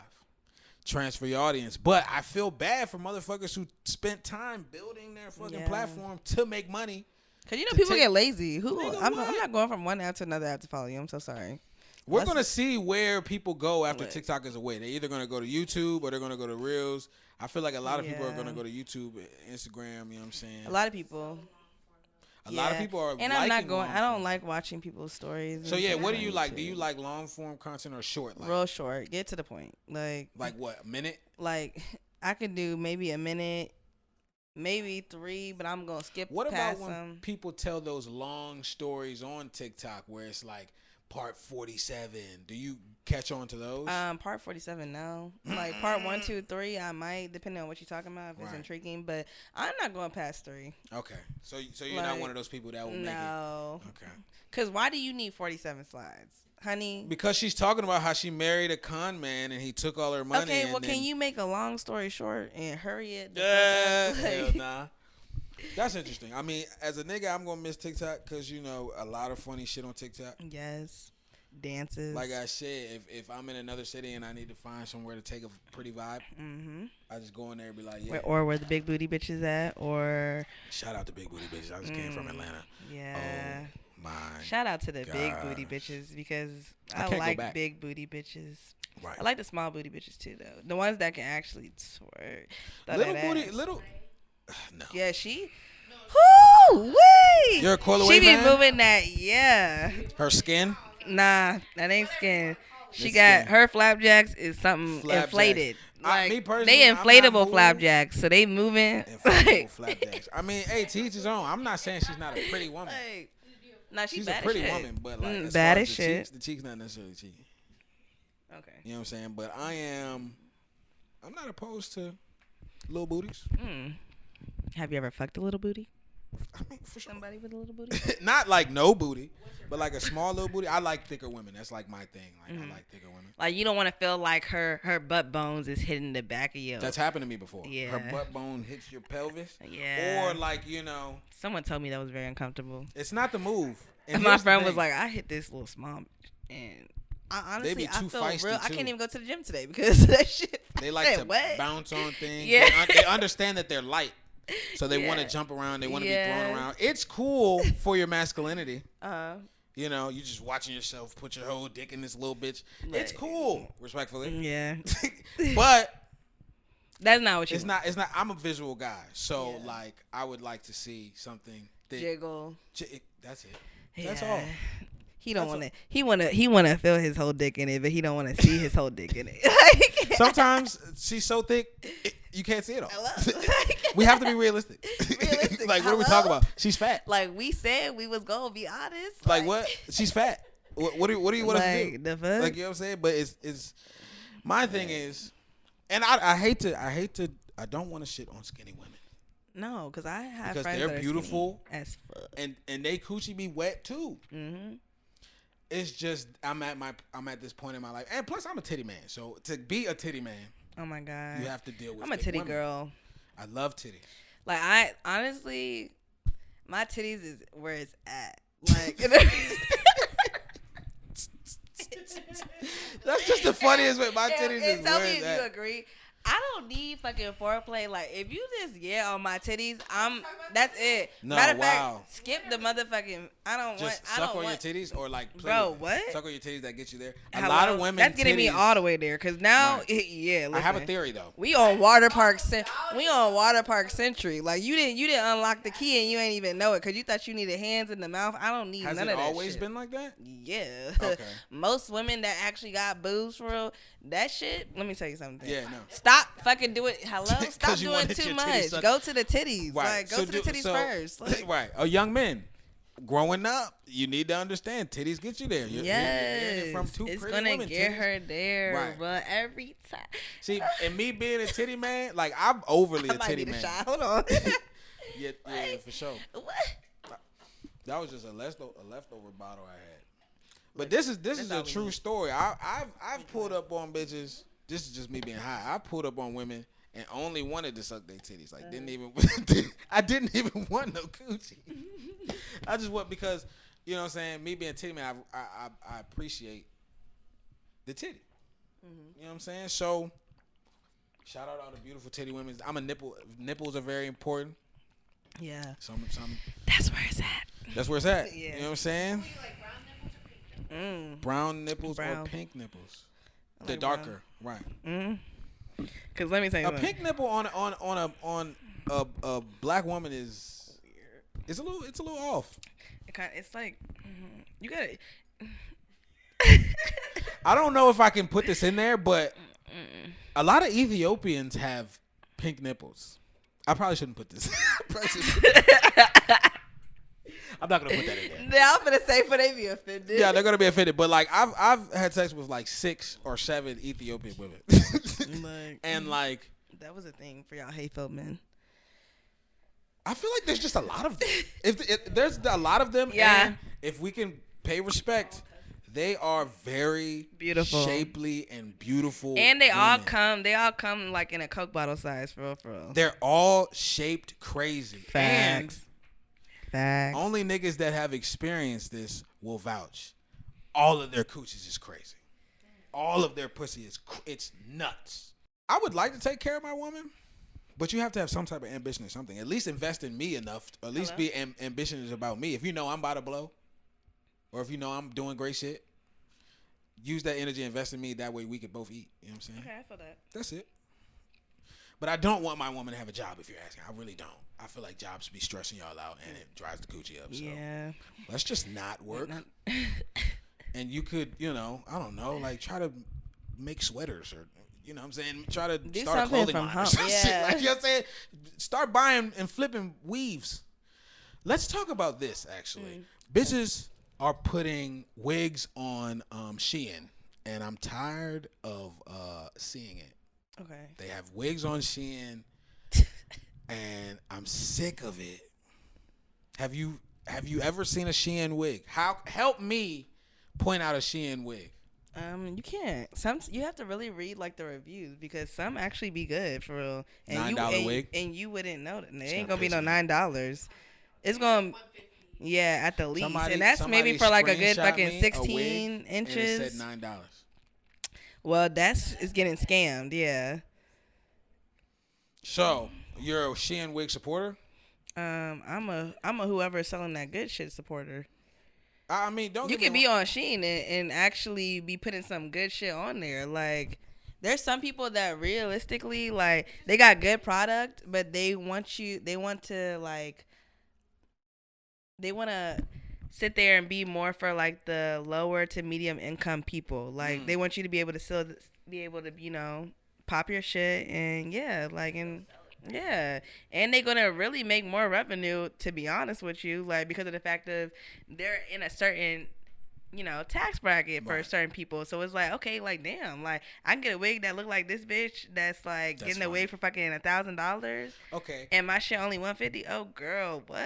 transfer your audience. But I feel bad for motherfuckers who spent time building their fucking platform to make money. Cause people get lazy. Nigga, I'm not going from one app to another app to follow you. I'm so sorry. We're going to see where people go after TikTok is away. They're either going to go to YouTube or they're going to go to Reels. I feel like a lot of people are going to go to YouTube, Instagram, you know what I'm saying? A lot of people. A lot of people are and I'm not going. I don't like watching people's stories. So yeah, what do you like? Do you like long form content or short? Like, real short. Get to the point. Like what? A minute? Like I could do maybe a minute, maybe 3, but I'm gonna skip. What past about when people tell those long stories on TikTok where it's like part 47? Do you catch on to those? Part 47, no. Like part 1, 2, 3, I might, depending on what you're talking about, if it's intriguing. But I'm not going past 3. Okay, so you're not one of those people that will make it. No. Okay. Cause why do you need 47 slides, honey? Because she's talking about how she married a con man and he took all her money. Okay, well, can you make a long story short and hurry it? Hell nah. That's interesting. I mean, as a nigga, I'm gonna miss TikTok because a lot of funny shit on TikTok. Yes, dances. Like I said, if I'm in another city and I need to find somewhere to take a pretty vibe, I just go in there and be like, yeah. Or where the big booty bitches at, or shout out to big booty bitches. I just came from Atlanta. Yeah. Oh my. Shout out to the big booty bitches because I like big booty bitches. Right. I like the small booty bitches too, though. The ones that can actually twerk. Little. No. Yeah, she. Whoo, wait. You're a Coil She be fan? moving that, yeah. Her skin? Nah, that ain't skin. She got her flapjacks is something inflated. Like me personally, they inflatable I'm flapjacks, so they moving. Inflatable flapjacks. I mean, hey, to each his own. I'm not saying she's not a pretty woman. Nah, she's bad a pretty as shit. woman, but like as bad far as as shit. the cheeks not necessarily cheeky. Okay. You know what I'm saying? But I'm not opposed to little booties. Have you ever fucked a little booty? I mean, for sure. Somebody with a little booty? Not like no booty, but like a small little booty. I like thicker women. That's like my thing. Like I like thicker women. Like you don't want to feel like her butt bones is hitting the back of your. That's happened to me before. Yeah. Her butt bone hits your pelvis. Yeah. Or like Someone told me that was very uncomfortable. It's not the move. And my friend was like, I hit this little small bitch, and honestly, I feel real. I can't even go to the gym today because of that shit. They like to bounce on things. Yeah. They understand that they're light. So they want to jump around. They want to be thrown around. It's cool for your masculinity. You just watching yourself put your whole dick in this little bitch. It's cool, respectfully. Yeah. But that's not what you. It's not. I'm a visual guy, so like I would like to see something thick. Jiggle. That's it. That's all. He don't want to. He want to feel his whole dick in it, but he don't want to see his whole dick in it. Sometimes she's so thick, you can't see it all. We have to be realistic. Like, what are we talking about? She's fat. Like we said, we was gonna be honest. Like what? She's fat. What do you want us to do? The fuck? Like, you know what I'm saying? But it's my thing is, and I hate to. I don't want to shit on skinny women. No, because I have because friends they're that are beautiful as fuck, and they coochie be wet too. It's just I'm at this point in my life, and plus I'm a titty man. So to be a titty man, oh my god, you have to deal with. I'm a titty women. girl. I love titties. Like I honestly, my titties is where it's at. Like that's just the funniest way. My titties is tell where me it's if at. you agree. I don't need fucking foreplay. Like if you just on my titties, that's it. No, Matter of wow. fact, skip the motherfucking. I don't just want. suck on your titties or like play bro, with it. what? Suck on your titties that get you there. Hello? A lot of women. That's getting me all the way there. Cause now, Right. listen, I have a theory though. We on Water Park. We on Water Park Century. Like you didn't unlock the key and you ain't even know it because you thought you needed hands in the mouth. I don't need Has none it of that. always shit. been like that? Yeah. Okay. Most women that actually got boobs for real, that shit. Let me tell you something. Yeah, no. Stop fucking doing. Hello. Stop 'Cause you doing wanted too your much. titties sucked. Go to the titties. Right. Like go to the titties first. Like, right. A young man growing up, you need to understand titties get you there. yes. From two it's pretty gonna women, get titties. her there, Right. but every time. See, and me being a titty man, like I'm overly I a might titty need a man. shot. Hold on. Yeah, for sure. What? That was just a leftover bottle I had. But this is a true story. I've pulled up on bitches. This is just me being high. I pulled up on women and only wanted to suck their titties. Like I didn't even want no coochie. I just want because you know what I'm saying. Me being a titty man, I appreciate the titty. You know what I'm saying. So Shout out all the beautiful titty women. I'm a nipple. Nipples are very important. Yeah. Some. That's where it's at. That's where it's at. Yeah. You know what I'm saying? You like brown nipples or pink nipples? Brown nipples Brown. or pink nipples. I The like darker, right? Cause let me tell you A something. pink nipple on a black woman is it's a little off. It's like you gotta. I don't know if I can put this in there, but a lot of Ethiopians have pink nipples. I probably shouldn't put this. I'm not gonna put that in there. Yeah, I'm gonna say for they be offended. Yeah, they're gonna be offended. But like I've had sex with like 6 or 7 Ethiopian women, and like that was a thing for y'all Hayfield men. I feel like there's just a lot of them. If there's a lot of them, Yeah. and if we can pay respect, they are very Beautiful. shapely and beautiful, And they all women. come like in a Coke bottle size for real. They're all shaped crazy. Facts. And only niggas that have experienced this will vouch. All of their coochies is crazy. All of their pussy it's nuts. I would like to take care of my woman, but you have to have some type of ambition or something. At least invest in me enough. At least be ambitious about me. If you know I'm about to blow, or if you know I'm doing great shit, use that energy, invest in me. That way we could both eat. You know what I'm saying? Okay, I feel that. That's it. But I don't want my woman to have a job, if you're asking. I really don't. I feel like jobs be stressing y'all out and it drives the coochie up. So Yeah. let's just not work. And you could, I don't know, like try to make sweaters or, you know what I'm saying? Try to Do start a something clothing from line or home. some shit. Yeah. Like, you know what I'm saying? Start buying and flipping weaves. Let's talk about this, actually. Bitches are putting wigs on Shein, and I'm tired of seeing it. Okay. They have wigs on Shein, and I'm sick of it. Have you ever seen a Shein wig? Help me point out a Shein wig. You can't. You have to really read like the reviews because some actually be good for real. And $9 wig? and you wouldn't know that. It It's ain't gonna gonna be no piss $9. It's gonna at the least, Somebody- and that's maybe somebody for like a good screenshot fucking me a 16 wig, inches. And it said $9. Well, it's getting scammed. Yeah. So you're a Shein wig supporter? I'm a whoever is selling that good shit supporter. I mean, don't You get can me be wrong. on Shein and actually be putting some good shit on there. Like, there's some people that realistically, like, they got good product, but they want to sit there and be more for, like, the lower to medium income people. Like, they want you to be able to pop your shit and, and they're gonna really make more revenue, to be honest with you, like, because of the fact of they're in a certain tax bracket for certain people. So it's like, okay, like, damn, like, I can get a wig that look like this bitch that's like getting a wig for fucking $1,000. Okay. And my shit only $150. Oh, girl, what?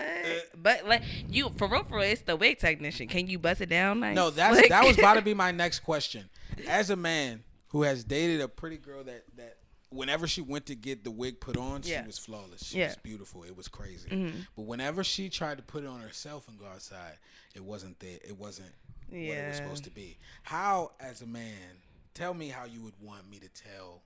But like, you for real, it's the wig technician. Can you bust it down nice? No, that was about to be my next question. As a man who has dated a pretty girl that whenever she went to get the wig put on, she was flawless. She was beautiful. It was crazy. But whenever she tried to put it on herself and go outside, it wasn't there. It wasn't what it was supposed to be. How, as a man, tell me how you would want me to tell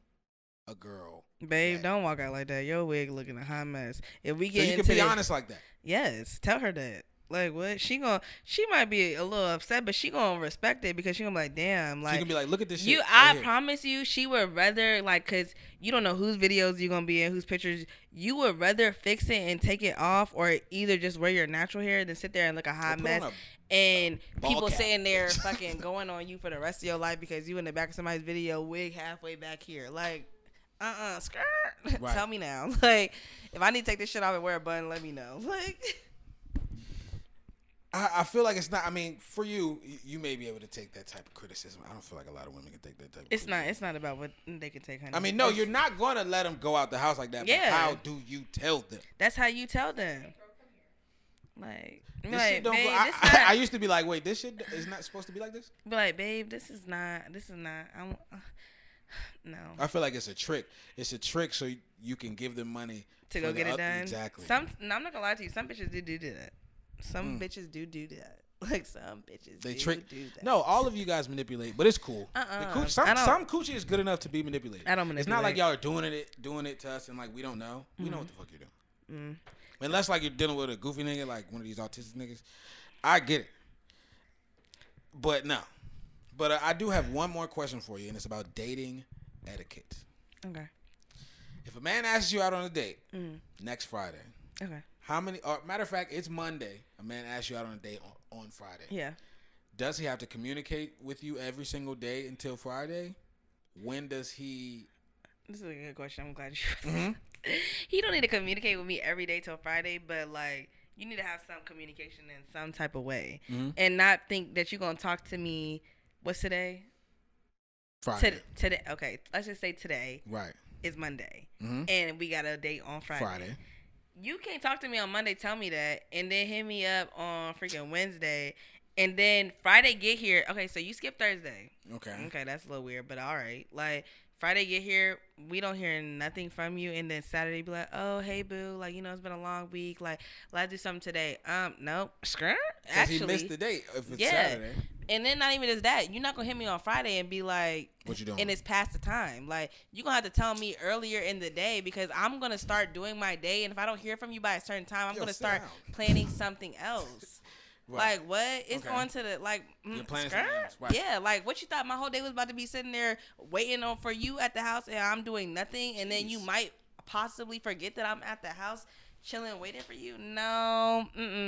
a girl, babe, don't walk out like that. Your wig looking a hot mess. If we so get you into can be this, honest like that. yes, tell her that. Like, what? She might be a little upset, but she gonna respect it because she gonna be like, damn, like, She can be like, look at this shit. I promise you, she would rather, like, cause you don't know whose videos you're gonna be in, whose pictures. You would rather fix it and take it off, or either just wear your natural hair than sit there and look a hot mess. And people cap. sitting there fucking going on you for the rest of your life because you in the back of somebody's video, wig halfway back here. Like, skirt. Right. Tell me now. Like, if I need to take this shit off and wear a bun, let me know. Like, I feel like it's not. I mean, for you, you may be able to take that type of criticism. I don't feel like a lot of women can take that type of criticism. it's not about what they can take, honey. I mean, no, you're not going to let them go out the house like that. Yeah. But how do you tell them? That's how you tell them. Like, This shit don't go. I used to be like, wait, this shit is not supposed to be like this? be like, babe, this is not. No. I feel like it's a trick. It's a trick so you can give them money To go get it done. Exactly. I'm not gonna lie to you. Some bitches do that. Some bitches do that. Like some bitches They do that. No, all of you guys manipulate, but it's cool. Some coochie is good enough to be manipulated. I don't manipulate. It's not like y'all are doing it to us and like we don't know. We know what the fuck you're doing. Unless like you're dealing with a goofy nigga, like one of these autistic niggas. I get it. But no. But I do have one more question for you, and it's about dating etiquette. Okay. If a man asks you out on a date next Friday, Okay. how many? Or matter of fact, it's Monday. A man asks you out on a date on Friday. Yeah. Does he have to communicate with you every single day until Friday? When does he? This is a good question. I'm glad you. He don't need to communicate with me every day till Friday, but like you need to have some communication in some type of way, and not think that you're gonna talk to me. What's today? Friday. Today. Okay. Let's just say today. Right. Is Monday, and we got a date on Friday. You can't talk to me on Monday, tell me that, and then hit me up on freaking Wednesday, and then Friday get here. Okay, so you skip Thursday. Okay, that's a little weird, but all right. Like Friday get here, we don't hear nothing from you, and then Saturday be like, oh hey boo, like you know it's been a long week, like let's do something today. Nope, skirt. Actually, he missed the date if it's Saturday. And then not even just that, you're not gonna hit me on Friday and be like, what you doing? And it's past the time. Like you're gonna have to tell me earlier in the day because I'm gonna start doing my day, and if I don't hear from you by a certain time, I'm gonna start planning something else. Right. Like what? It's on to the like. You're planning something else. Right. Yeah, like what you thought my whole day was about to be sitting there waiting on for you at the house, and I'm doing nothing, and then you might possibly forget that I'm at the house. Chilling, waiting for you? No,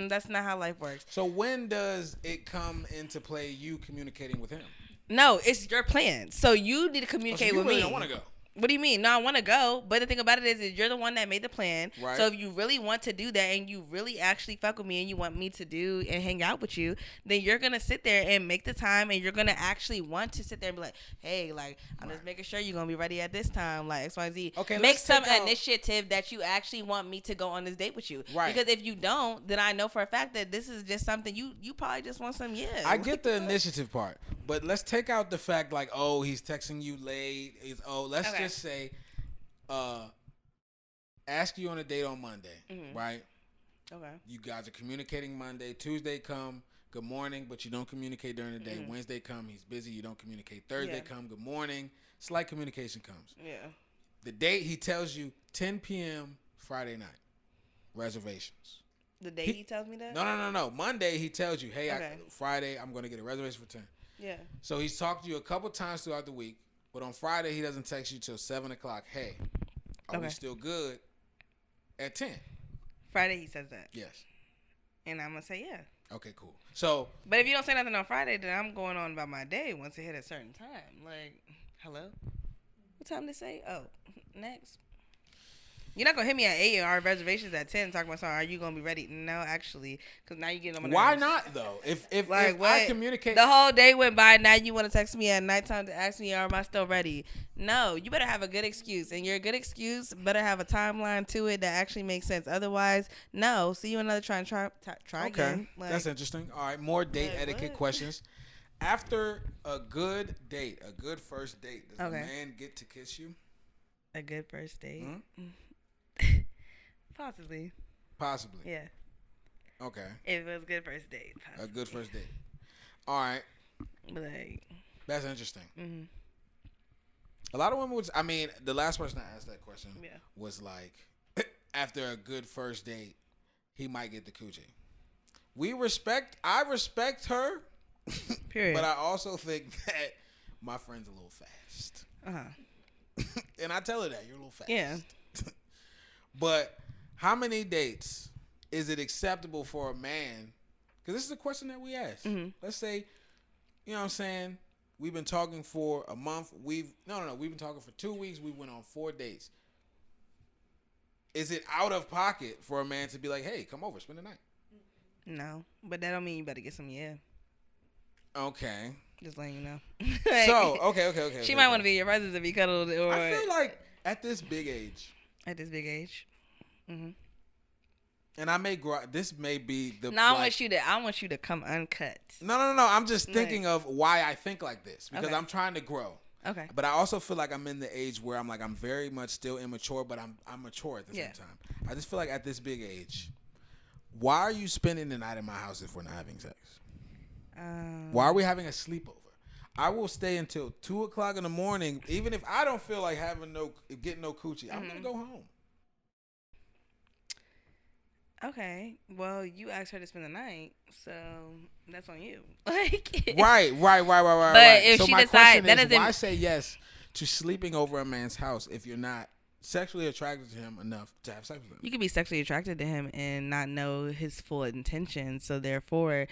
that's not how life works. So when does it come into play? You communicating with him? No, it's your plan. So you need to communicate with me. I don't want to go. What do you mean? No, I want to go. But the thing about it is you're the one that made the plan. Right. So if you really want to do that and you really actually fuck with me and you want me to do and hang out with you, then you're going to sit there and make the time and you're going to actually want to sit there and be like, hey, like, I'm just making sure you're going to be ready at this time, like XYZ. Okay, make some initiative that you actually want me to go on this date with you. Right. Because if you don't, then I know for a fact that this is just something you probably just want some, I get the initiative part, but let's take out the fact like, oh, he's texting you late. Let's just say, ask you on a date on Monday, right? Okay. You guys are communicating Monday. Tuesday come, good morning, but you don't communicate during the day. Wednesday come, he's busy, you don't communicate. Thursday come, good morning. Slight communication comes. Yeah. The date he tells you 10 p.m. Friday night. Reservations. The day he tells me that? No. Monday he tells you, hey, Friday I'm going to get a reservation for 10. Yeah. So he's talked to you a couple times throughout the week, but on Friday he doesn't text you till 7 o'clock. Hey, are we still good at 10? Friday he says that. Yes. And I'm going to say yeah. Okay, cool. So. But if you don't say nothing on Friday, then I'm going on about my day once it hit a certain time. Like, hello? What time to say? Oh, next. You're not going to hit me at 8 or our reservations at 10 talking about, sorry, are you going to be ready? No, actually, because now you're getting on my nerves. Why not, though? If I communicate. The whole day went by, now you want to text me at nighttime to ask me, am I still ready? No, you better have a good excuse. And your good excuse better have a timeline to it that actually makes sense. Otherwise, no. See you another try and try again. Okay, that's interesting. All right, more date etiquette questions. After a good date, a good first date, does the man get to kiss you? A good first date? Possibly. Yeah. Okay. If it was a good first date. Possibly. A good first date. All right. Like. That's interesting. A lot of women would. I mean, the last person I asked that question was like, after a good first date, he might get the coochie. I respect her. Period. But I also think that my friend's a little fast. And I tell her that you're a little fast. Yeah. But how many dates is it acceptable for a man? Because this is a question that we ask. Let's say, you know what I'm saying? We've been talking for a month. We've been talking for 2 weeks. We went on 4 dates. Is it out of pocket for a man to be like, hey, come over, spend the night? No, but that don't mean you better get some Okay. Just letting you know. So, okay. She might want to be in your presence if you cuddled. Or I feel like at this big age. And I may grow. This may be the. No, I want you to come uncut. No. I'm just thinking of why I think like this because I'm trying to grow. Okay. But I also feel like I'm in the age where I'm very much still immature, but I'm mature at the same time. I just feel like at this big age, why are you spending the night in my house if we're not having sex? Why are we having a sleepover? I will stay until 2:00 in the morning, even if I don't feel like getting no coochie. I'm gonna go home. Okay, well, you asked her to spend the night, so that's on you. Like, Right. But if so she my decide question that is, doesn't, why say yes to sleeping over a man's house if you're not sexually attracted to him enough to have sex with him? you could be sexually attracted to him and not know his full intention. So therefore,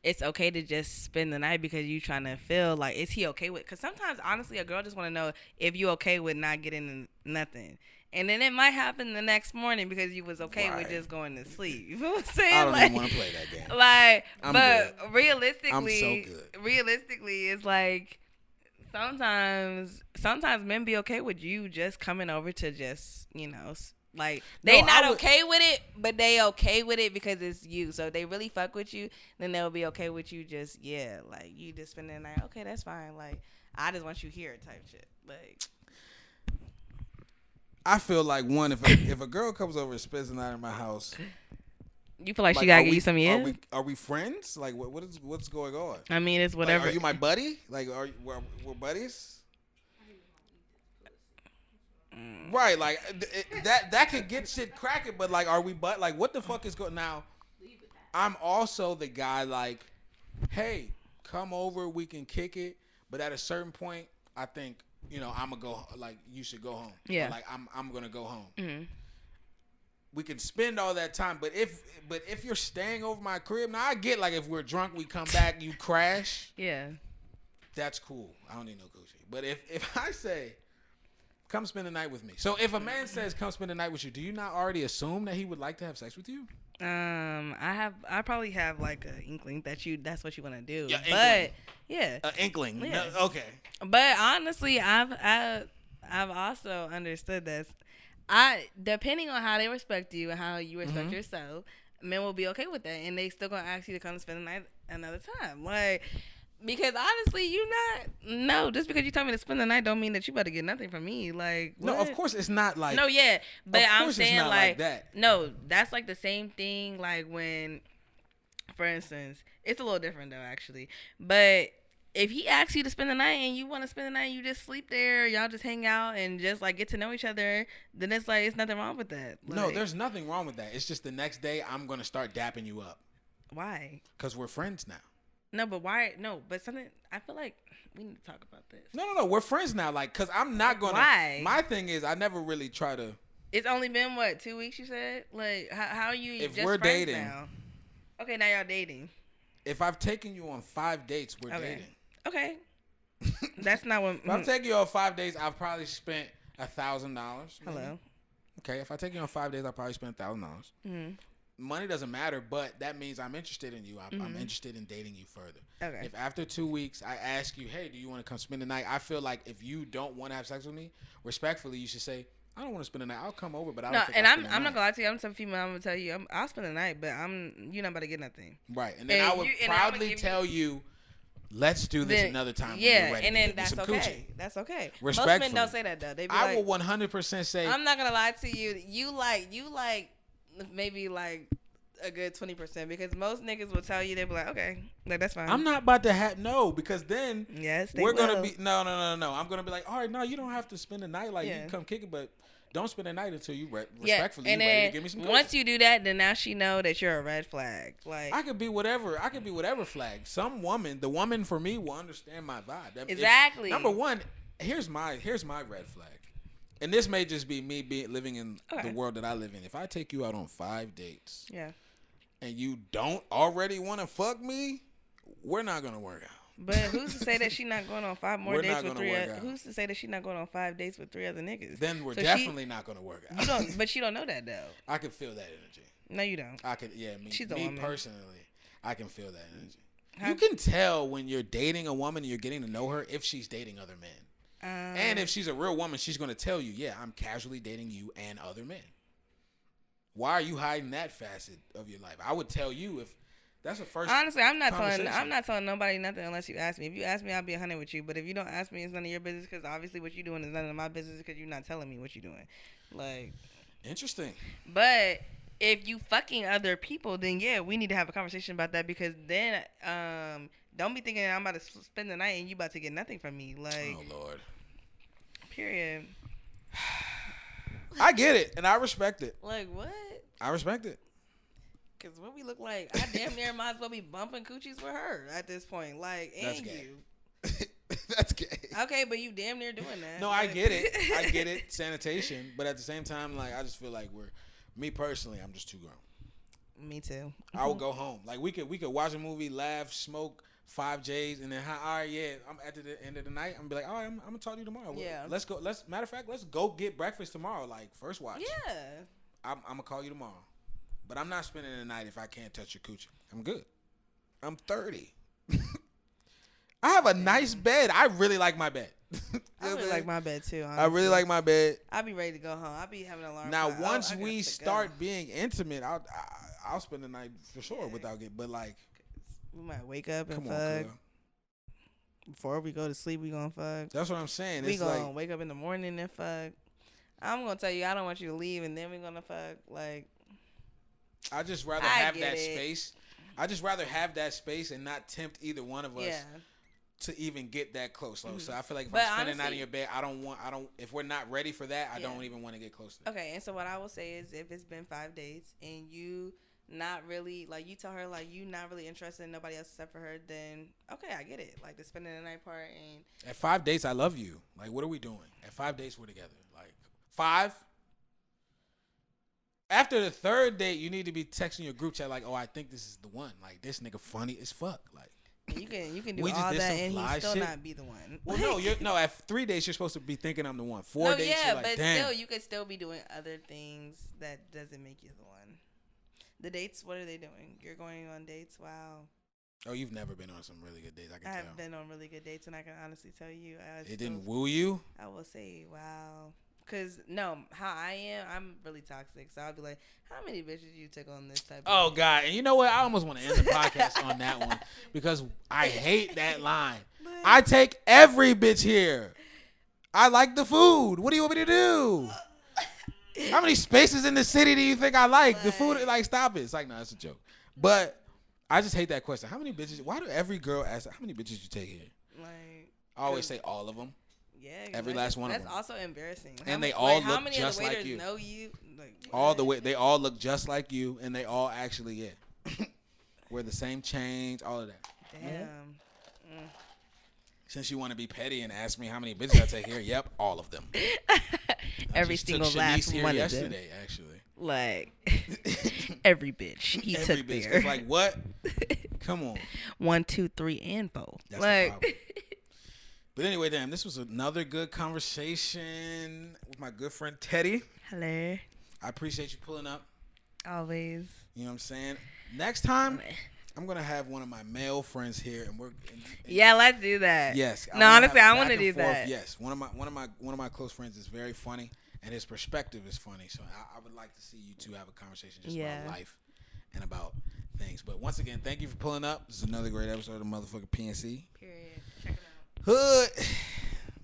it's okay to just spend the night because you trying to feel like, is he okay with? Because sometimes, honestly, a girl just want to know if you okay with not getting nothing. And then it might happen the next morning because you was okay with just going to sleep. You know what I'm saying? I don't like, even want to play that game. Like, I'm but good. realistically, I'm so good. Realistically, it's like sometimes men be okay with you just coming over to just, like they not okay with it, but they okay with it because it's you. So if they really fuck with you, then they'll be okay with you just, like you just spending the night. Okay, that's fine. Like, I just want you here type shit. Like, I feel like if a girl comes over and spends the night in my house, you feel like she gotta give you some years? Are we friends? Like what's going on? I mean, it's whatever. Like, are you my buddy? Like we're buddies? Right, like that could get shit cracking, but like, are we like what the fuck is going now? I'm also the guy like, hey, come over, we can kick it, but at a certain point, I think I'm gonna go. Like, you should go home. Yeah. Or like I'm gonna go home. Mm-hmm. We can spend all that time, but if you're staying over my crib, now I get like if we're drunk, we come back, you crash. Yeah. That's cool. I don't need no coochie. But if I say, come spend the night with me. So if a man says, come spend the night with you, do you not already assume that he would like to have sex with you? I probably have like an inkling that's what you want to do. Yeah, but yeah, an inkling. Yeah. No, okay. But honestly, I've also understood this. Depending on how they respect you and how you respect yourself, men will be okay with that, and they still gonna ask you to come spend the night another time. Like, because honestly, just because you tell me to spend the night don't mean that you better get nothing from me. Like, what? No, of course it's not like. No, yeah, but I'm saying like that. No, that's like the same thing. Like when, for instance, it's a little different though, actually. But if he asks you to spend the night and you want to spend the night, you just sleep there, y'all just hang out and just like get to know each other, then it's like it's nothing wrong with that. Like, no, there's nothing wrong with that. It's just the next day I'm gonna start dapping you up. Why? Because we're friends now. No, but why? No, but something. I feel like we need to talk about this. No. We're friends now. Like, cause I'm not gonna. Why? My thing is, I never really try to. It's only been what, 2 weeks? You said. Like, how are you? If just we're friends dating. now? Okay, now y'all dating. If I've taken you on 5 dates, we're Okay. dating. Okay. That's not what. If I'm taking you on 5 days, I've probably spent $1,000. Hello. Okay, if I take you on 5 days, I probably spent $1,000. Mm-hmm. Money doesn't matter, but that means I'm interested in you. I'm interested in dating you further. Okay. If after 2 weeks I ask you, hey, do you want to come spend the night? I feel like if you don't want to have sex with me, respectfully, you should say, I don't want to spend the night. I'll come over, but I don't. No, think and I'll I'm spend the not night. gonna lie to you. I'm some female. I'm gonna tell you. I'll spend the night, but you're not about to get nothing. Right, and then And I would and I would proudly give tell you, let's do this another time. When Yeah, you're ready and to then get me that's some okay. coochie. That's okay. Respectfully. Most men don't say that though. They be I like, will 100% say. I'm not gonna lie to you. You like maybe like a good 20% because most niggas will tell you they be like, okay, like that's fine. I'm not about to have because then Yes, they we're gonna will. be no. I'm gonna be like, all right, no, you don't have to spend the night. Like you can come kick it, but don't spend the night until you respectfully and you ready then to give me some. Once you do that, then now she know that you're a red flag. Like I could be whatever. I could be whatever flag. The woman for me will understand my vibe. Exactly. Number one, here's my red flag, and this may just be me living in the world that I live in. If I take you out on 5 dates, yeah. and you don't already want to fuck me, we're not gonna work out. But who's to say that she not going on 5 more We're dates not with gonna 3 work other, out. who's to say that she not going on 5 dates with 3 other niggas? Then we're So definitely not gonna work out. But you don't know that though. I can feel that energy. No, you don't. I could, yeah. She's a me woman. personally, I can feel that energy. How- You can tell when you're dating a woman and you're getting to know her if she's dating other men. And if she's a real woman, she's going to tell you, yeah, I'm casually dating you and other men. Why are you hiding that facet of your life? I would tell you if that's the first. Honestly, I'm not conversation. telling nobody nothing unless you ask me. If you ask me, I'll be 100 with you. But if you don't ask me, it's none of your business because obviously what you're doing is none of my business because you're not telling me what you're doing. Like, Interesting. but if you fucking other people, then yeah, we need to have a conversation about that because then Don't be thinking I'm about to spend the night and you about to get nothing from me. Like, Oh Lord. period. I get it, and I respect it. Like, what? I respect it. Because what we look like, I damn near might as well be bumping coochies with her at this point. Like, That's and gay. you. That's gay. Okay, but you damn near doing that. No, I get it. I get it. Sanitation, but at the same time, like I just feel like me personally, I'm just too grown. Me too. I would go home. Like we could watch a movie, laugh, smoke 5 J's, and then all right, yeah. I'm at the end of the night. I'm gonna be like, all right, I'm gonna talk to you tomorrow. Yeah. Let's go. Matter of fact, let's go get breakfast tomorrow. Like first watch. Yeah. I'm gonna call you tomorrow. But I'm not spending the night if I can't touch your coochie. I'm good. I'm 30. I have a nice bed. I really like my bed. I really like my bed too. Honestly. I really like my bed. I'll be ready to go home. I'll be having an alarm. Now, clock. once I we got to start go. being intimate, I'll spend the night for sure without getting. But like, we might wake up and come on, fuck. girl. Before we go to sleep, we gonna fuck. That's what I'm saying. We It's gonna like wake up in the morning and fuck. I'm gonna tell you, I don't want you to leave, and then we gonna fuck. Like, I just rather I have get that it. space. I just rather have that space and not tempt either one of us yeah. to even get that close. So I feel like if But I'm spending the night in honestly- your bed, I don't. If we're not ready for that, I don't even want to get close to that. Okay, and so what I will say is, if it's been 5 days and you not really like, you tell her like you not really interested in nobody else except for her, then okay, I get it. Like the spending the night part, and At 5 dates, I love you. Like, what are we doing? At 5 dates, we're together. Like 5. After the 3rd date, you need to be texting your group chat like, "Oh, I think this is the one. Like, this nigga funny as fuck." Like, you can do We just all did that some and he fly still shit. not be the one. well, no, At 3 dates, you're supposed to be thinking I'm the one. 4 No, dates, yeah, you're like, but damn. still, you could still be doing other things that doesn't make you the one. The dates, what are they doing? You're going on dates? Wow. Oh, you've never been on some really good dates. I can I tell. have been on really good dates, and I can honestly tell you, It didn't woo you. I will say, wow. Because, no, how I am, I'm really toxic. So I'll be like, how many bitches you took on this type of Oh date? God! And you know what? I almost want to end the podcast on that one because I hate that line. But- I take every bitch here. I like the food. What do you want me to do? How many spaces in the city do you think I like? The food, like, stop it. It's like, no, it's a joke. But I just hate that question. How many bitches? Why do every girl ask, how many bitches you take here? Like, I always say all of them. yeah. Every that's- last one of them. That's also embarrassing. And they how all how look many just of the like waiters you. know you? Like, All the what? way, they all look just like you, and they all actually, yeah, wear the same chains, all of that. Damn. Since you want to be petty and ask me how many bitches I take here, yep, all of them. Every Just single took last Shanice here one of them. yesterday, actually. Like, every bitch he Every took bitch. there. It's like, what? Come on. 1, 2, 3, and 4. That's the Like, problem. But anyway, damn, this was another good conversation with my good friend Teddy. hello. I appreciate you pulling up. Always. You know what I'm saying? Next time, I'm going to have one of my male friends here, and we're... Yeah, let's do that. Yes. No, wanna honestly, have a I want to back do and forth. that. Yes. One of my close friends is very funny, and his perspective is funny. So I would like to see you two have a conversation just about life and about things. But once again, thank you for pulling up. This is another great episode of motherfucking PNC. Period. Check it out. Hood.